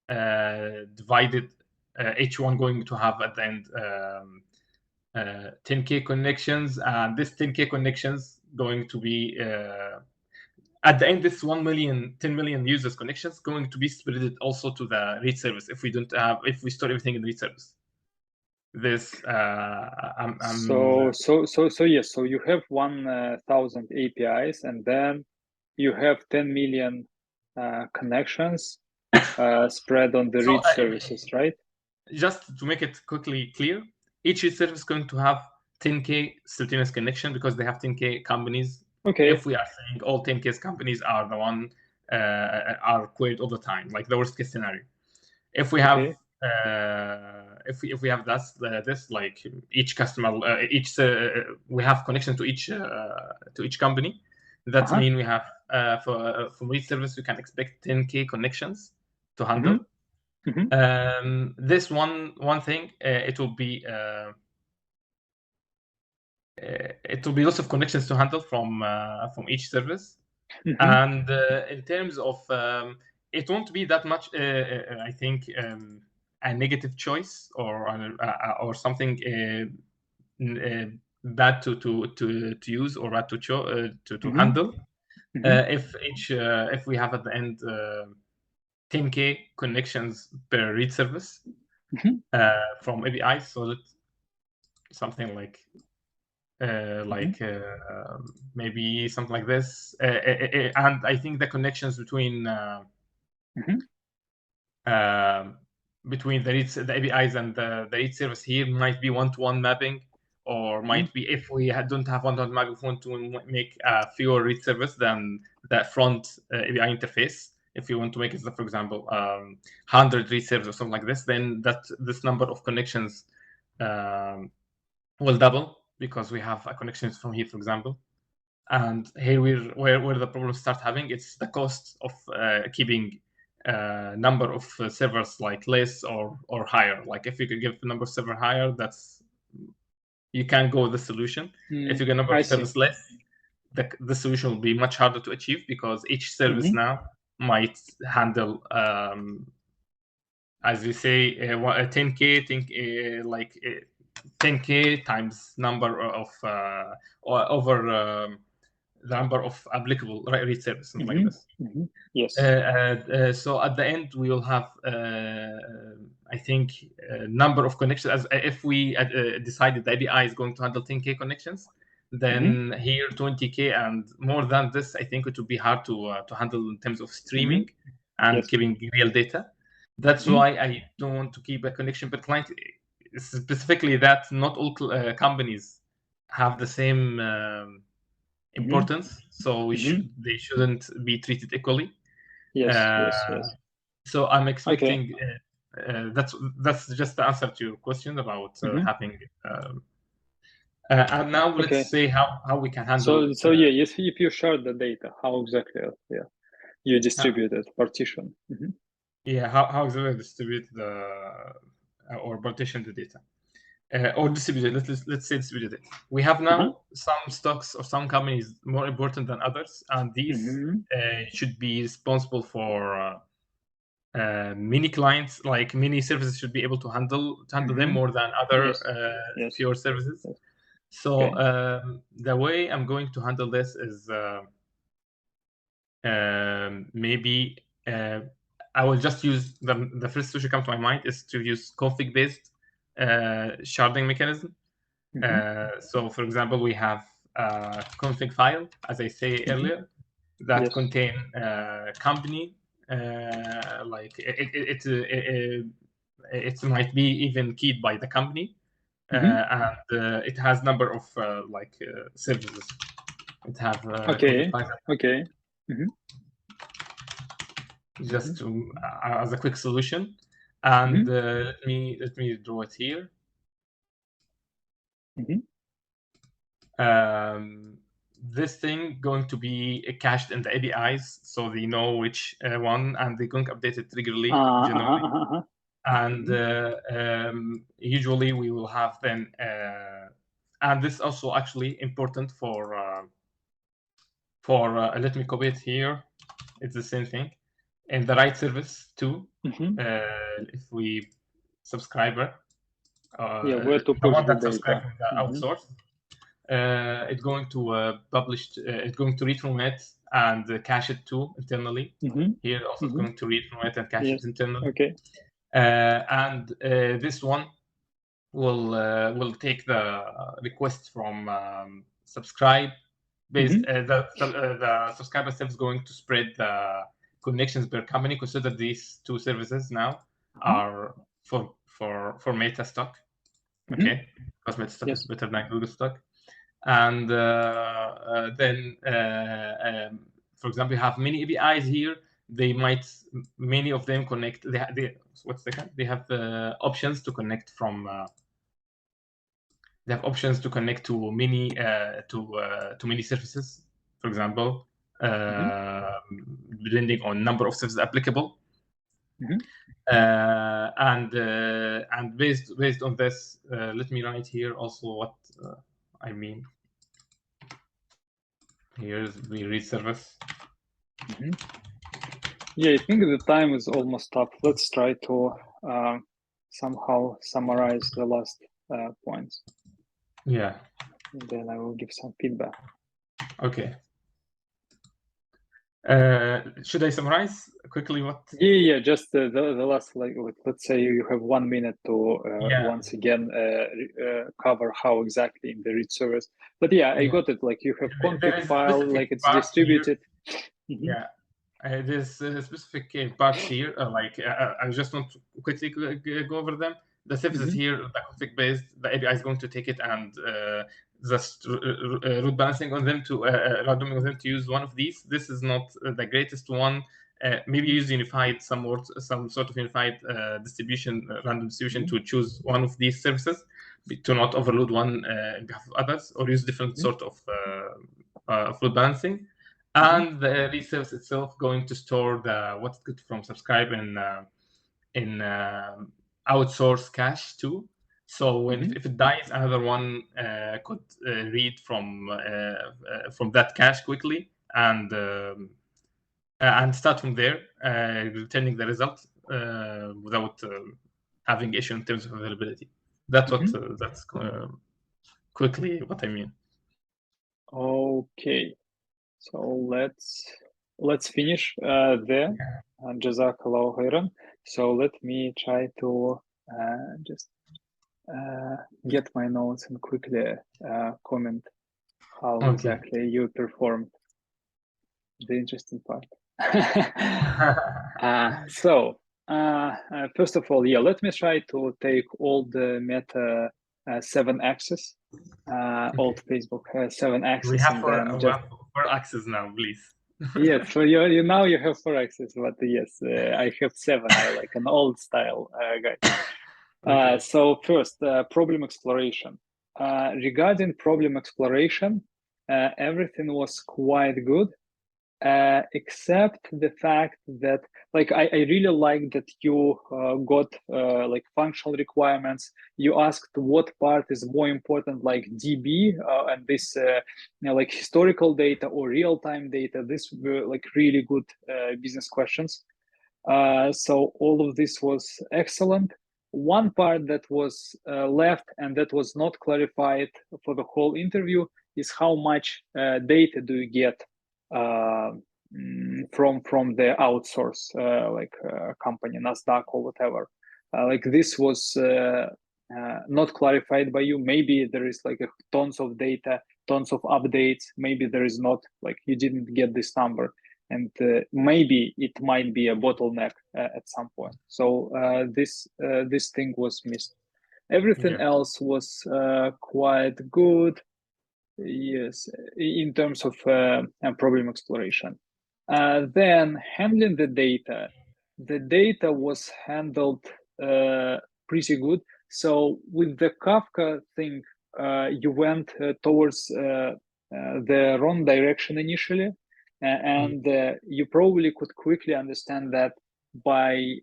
divided, each one going to have at the end 10K connections, and this 10K connections going to be at the end, this 1 million, 10 million users connections going to be spread also to the read service if we store everything in read service. This yes. So you have 1,000 APIs, and then you have 10 million connections spread on the read services, right? Just to make it quickly clear, each read service is going to have 10K simultaneous connection because they have 10K companies. Okay. If we are saying all 10K companies are the one are queried all the time, like the worst case scenario. If we have if we have this like each customer we have connection to each company, that means we have from each service we can expect 10K connections to handle. This one thing it will be lots of connections to handle from each service. And in terms of it won't be that much I think a negative choice or something bad to use or bad to handle if we have at the end 10K connections per read service from API, so that something like maybe something like this, and I think the connections between the APIs and the read service here might be one-to-one mapping, or might be if we don't have one-to-one mapping, we want to make a fewer read service than the front API interface. If you want to make it, for example, 100 read servers or something like this, then this number of connections will double because we have a connections from here, for example. And here where the problems start having, it's the cost of keeping number of servers like less or higher. Like if you could give the number of server higher, you can go with the solution. If you get number of servers less, the solution will be much harder to achieve because each service now might handle as we say 10K like 10K times number of or over the number of applicable read service, something like this. Yes. So at the end, we will have, I think, a number of connections. As if we decided the API is going to handle 10K connections, then here 20K and more than this, I think it would be hard to handle in terms of streaming and keeping real data. That's why I don't want to keep a connection per client. Specifically, that not all companies have the same importance, so they shouldn't be treated equally. Yes, yes, yes. So I'm expecting that's just the answer to your question about having. And now let's say how we can handle. So yeah, if you share the data, how exactly you distribute it, partition. Yeah, how exactly distribute or partition the data. Or distributed. Let's say distributed. We have now some stocks or some companies more important than others, and these should be responsible for many clients. Like many services should be able to handle them more than other fewer services. Yes. So the way I'm going to handle this is maybe I will just use the first solution comes to my mind is to use config based sharding mechanism. So, for example, we have a config file, as I say earlier, that contain company. Like it might be even keyed by the company, and it has number of services. It have config file. Just to, as a quick solution, and let me draw it here. This thing going to be cached in the APIs, so they know which one, and they're going to update it regularly, generally. And usually we will have then, and this is also actually important for let me copy it here. It's the same thing in the right service too. If we subscriber, where to the push one the that subscribes to the outsource. It's going to publish. It's going to read from it and cache it too internally. Here also it's going to read from it and cache it internally. And this one will take the request from subscribe based. The subscriber itself is going to spread the connections per company. Consider these two services now are for Meta stock. Okay, because Meta stock is better than Google stock. And then, for example, you have many APIs here. They might, many of them connect. They have options to connect from. They have options to connect to many many services. For example, depending on number of services applicable. And based on this, let me write here also what I mean. Here's the read service. Yeah, I think the time is almost up. Let's try to somehow summarize the last points. Yeah. And then I will give some feedback. Okay. Should I summarize quickly what? Yeah. Just the last, like let's say you have 1 minute to once again cover how exactly in the read service. But I got it. Like you have config file, like it's distributed. Yeah. There's specific parts here. I just want to quickly go over them. The services here, the config based, the API is going to take it and just root balancing on them to randoming on them to use one of these. This is not the greatest one. Maybe use unified some sort of unified distribution, random distribution to choose one of these services, to not overload one on behalf of others, or use different sort of load balancing. And the read service itself going to store what's good from subscribe in outsource cache too. So if it dies, another one could read from that cache quickly and start from there, returning the result without having issue in terms of availability. That's that's quickly what I mean. Okay, so let's finish there. Jazakallah khairan. So let me try to just get my notes and quickly comment how exactly you performed. The interesting part. So First of all, yeah, let me try to take all the Meta 7 axis, old Facebook 7 axis, and then we just have 4 axes now, please. yes. So you now you have 4 axis, but yes, I have 7. I like an old style guy. Okay. So first, problem exploration. Regarding problem exploration, everything was quite good. Except the fact that like I really like that you got like functional requirements. You asked what part is more important, like DB and this like historical data or real-time data. This were like really good business questions. So all of this was excellent. One part that was left and that was not clarified for the whole interview is how much data do you get from the outsource like company, Nasdaq or whatever. Like this was not clarified by you. Maybe there is like tons of data, tons of updates. Maybe there is not, like you didn't get this number, and maybe it might be a bottleneck at some point. So this thing was missed. Everything else was quite good. Yes, in terms of problem exploration. Then handling the data was handled pretty good. So with the Kafka thing, you went towards the wrong direction initially, and you probably could quickly understand that by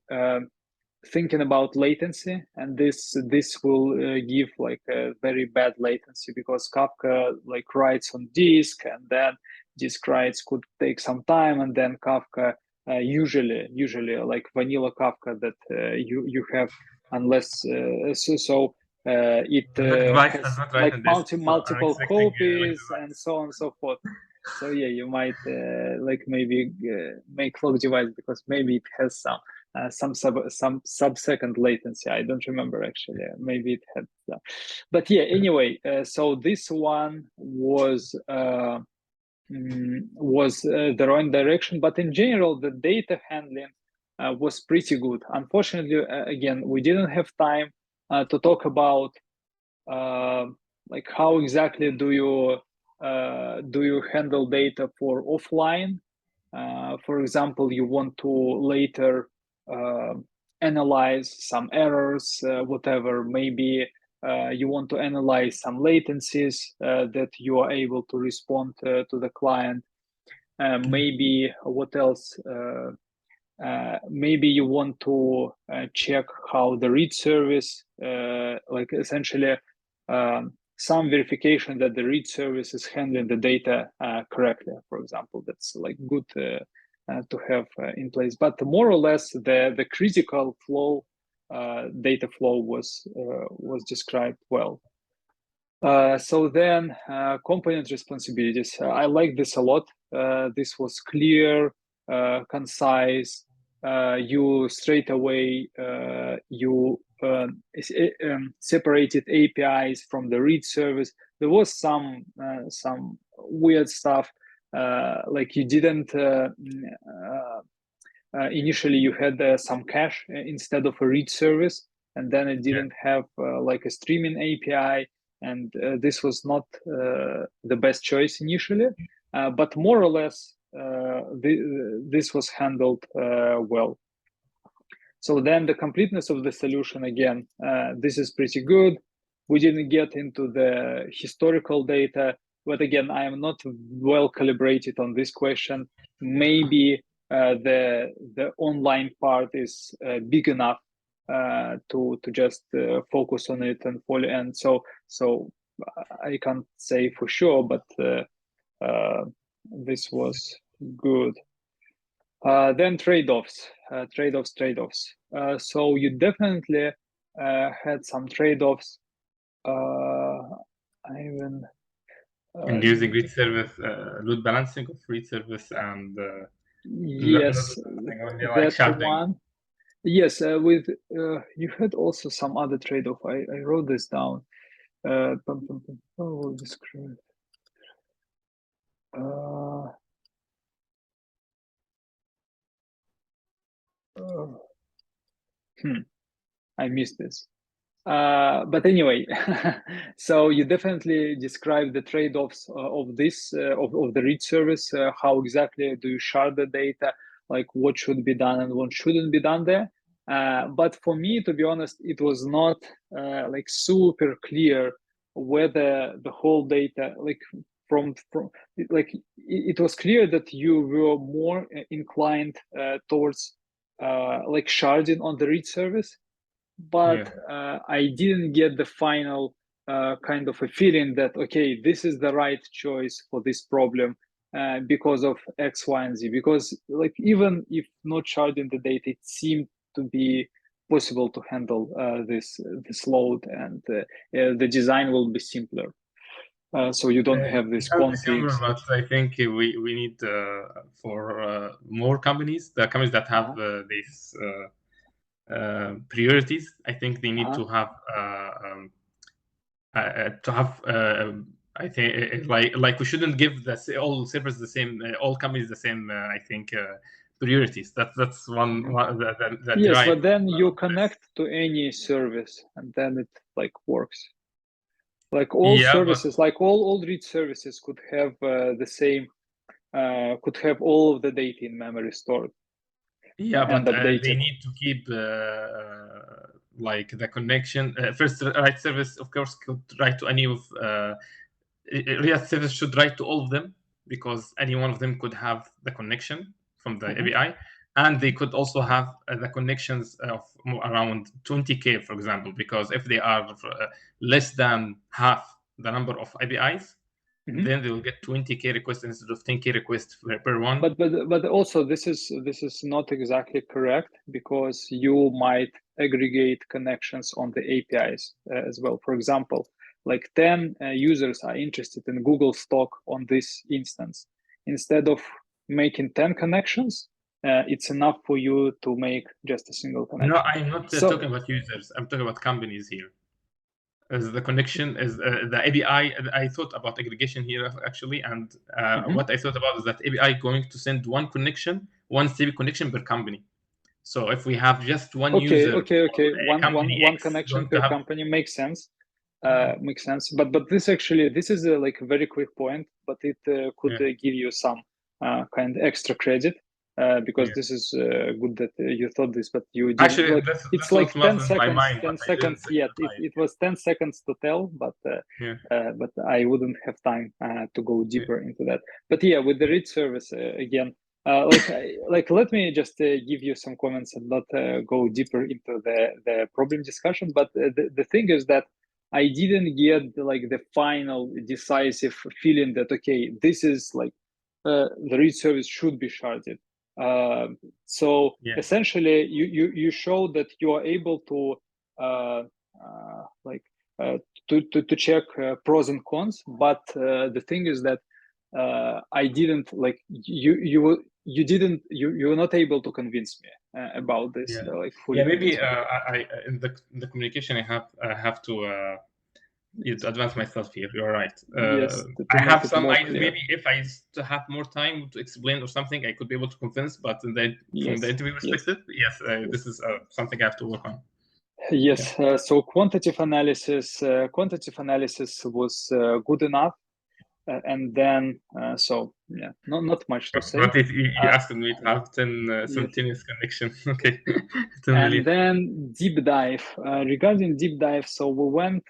thinking about latency, and this will give like a very bad latency because Kafka like writes on disk, and then disk writes could take some time, and then Kafka usually like vanilla Kafka that you have, unless it Device does has not write like on disk, so I'm multiple expecting like copies and device. so on and so forth. So yeah, you might like maybe make log device because maybe it has some sub-second latency. I don't remember actually. Maybe it had, but yeah. Anyway, so this one was the wrong direction. But in general, the data handling was pretty good. Unfortunately, again, we didn't have time to talk about like how exactly do you handle data for offline. For example, you want to later uh, analyze some errors, whatever. Maybe you want to analyze some latencies that you are able to respond to the client. Maybe what else? Maybe you want to check how the read service, like essentially some verification that the read service is handling the data correctly, for example. That's like good to have in place. But more or less, the critical flow, data flow was described well. So then, component responsibilities. I like this a lot. This was clear, concise. You straight away you separated APIs from the read service. There was some weird stuff, like you didn't. Initially, you had some cache instead of a read service, and then it didn't have like a streaming API, and this was not the best choice initially, but more or less this was handled well. So then the completeness of the solution, again, this is pretty good. We didn't get into the historical data, but again, I am not well calibrated on this question. Maybe the online part is big enough to just focus on it and follow. And so I can't say for sure, but this was good. Then trade-offs. So you definitely had some trade-offs. I even And using read service, load balancing of read service, and yes, only like that sharding. one. Yes, with you had also some other trade-off. I wrote this down. Oh, describe. I missed this. But anyway, so you definitely describe the trade-offs of this of the read service. How exactly do you shard the data? Like what should be done and what shouldn't be done there. But for me, to be honest, it was not like super clear whether the whole data, like from like it was clear that you were more inclined towards like sharding on the read service, but I didn't get the final kind of a feeling that okay, this is the right choice for this problem because of X, Y, and Z. Because like even if not sharding the data, it seemed to be possible to handle this load, and the design will be simpler. So you don't have It these sounds similar, conflicts. but I think we need for more companies, the companies that have these priorities. I think they need Uh-huh. to have. I think like we shouldn't give all servers the same, all companies the same. I think priorities. That's one that Yes, drive but then you this. connect to any service, and then it like works. Like all Yeah, but services, like all read services could have the same, could have all of the data in memory stored and they updated. need to keep like the connection. First, write service, of course, could write to any of React service should write to all of them, because any one of them could have the connection from the Mhm. API, and they could also have the connections of around 20K, for example, because if they are less than half the number of APIs, Mhm. then they will get 20K requests instead of 10K requests per one. But also this is not exactly correct, because you might aggregate connections on the APIs as well. For example, like 10 users are interested in Google stock on this instance. Instead of making 10 connections, it's enough for you to make just a single No, connection. I'm not So talking about users. I'm talking about companies here. As the connection is the API. I thought about aggregation here actually, and mhm. what I thought about is that API going to send one connection, one stable connection per company. So if we have just one user on Okay. a company One X, connection going to per have company makes sense. Makes sense. But this is a like a very quick point, but it could yeah, give you some kind of extra credit because yeah. this is good that you thought this, but you didn't. Actually, Like this it's like was not 10 in my seconds, mind, but 10 I didn't seconds. think Yeah, it right. it was 10 seconds to tell, Yeah, but I wouldn't have time to go yeah, deeper into that. But yeah, with the read service again, like let me just give you some comments and not go deeper into the problem discussion. But the thing is that I didn't get like the final decisive feeling that okay, this is like the read service should be sharded. So yeah, essentially, you show that you are able to uh, like to check pros and cons, but the thing is that I didn't like you didn't you were not able to convince me about this, yeah. like fully Yeah, maybe convince me. I in the communication I have to advance myself here. You're right. Yes, I to make have it some more ideas. clear. Maybe if I have more time to explain or something, I could be able to convince. But from the Yes, interview yes, perspective, yes, yes. this is something I have to work on. Yeah. Yes, so quantitative analysis was good enough, and then so yeah, not much to say. But you Uh, asked me to have 10 yes, simultaneous connection. Okay, 10 and million. then deep dive. Regarding deep dive, so we went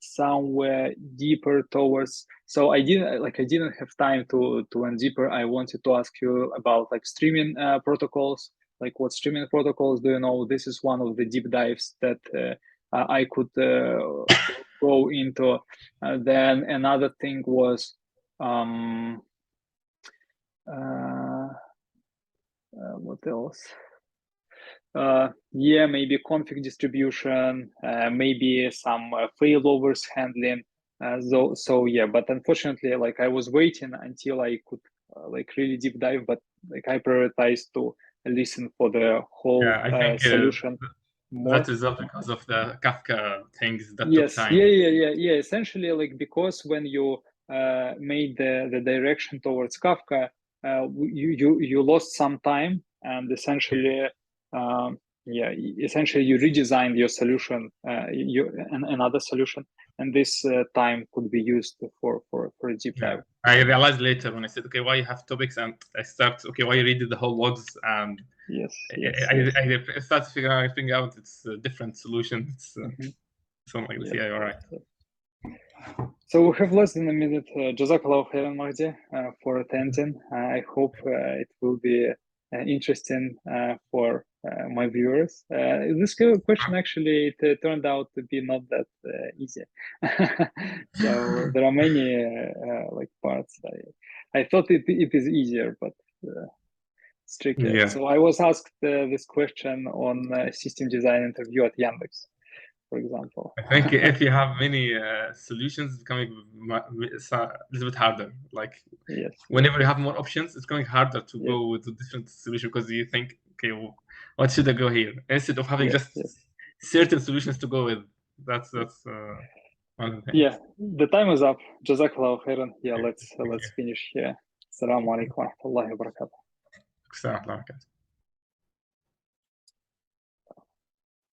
somewhere deeper towards. So I didn't have time to went deeper. I wanted to ask you about like streaming protocols. Like what streaming protocols do you know? This is one of the deep dives that I could go into. Then another thing was um, what else? Yeah, maybe config distribution, maybe some failovers handling. So yeah, but unfortunately, like I was waiting until I could like really deep dive, but like I prioritized to listen for the whole Yeah, I think solution that more. result because of the Kafka things that took Yes, time. yeah. Essentially, like because when you made the direction towards Kafka, you lost some time, and Yeah. essentially, um, essentially you redesigned your solution, another solution, and this time could be used for a deep dive. I realized later when I said, okay, why you have topics, and I start, okay, why you read the whole logs, and I started figuring out it's a different solution. It's something like this. Yeah, you're right. So we have less than a minute. Jazakallah khairan, Mahdi, for attending. I hope it will be interesting for my viewers. This question actually turned out to be not that easy. So there are many like parts. I thought it is easier, but it's tricky. Yeah. So I was asked this question on system design interview at Yandex, for example. I think if you have many solutions, it's becoming a little bit harder. Like whenever you have more options, it's going harder to go with a different solution, because you think, okay, well, what should I go here? Instead of having just certain solutions to go with. That's one thing. Yeah, the time is up. Jazakallah khairan. Yeah, let's finish here. Assalamu alaikum wa rahmatullahi wa barakatuh.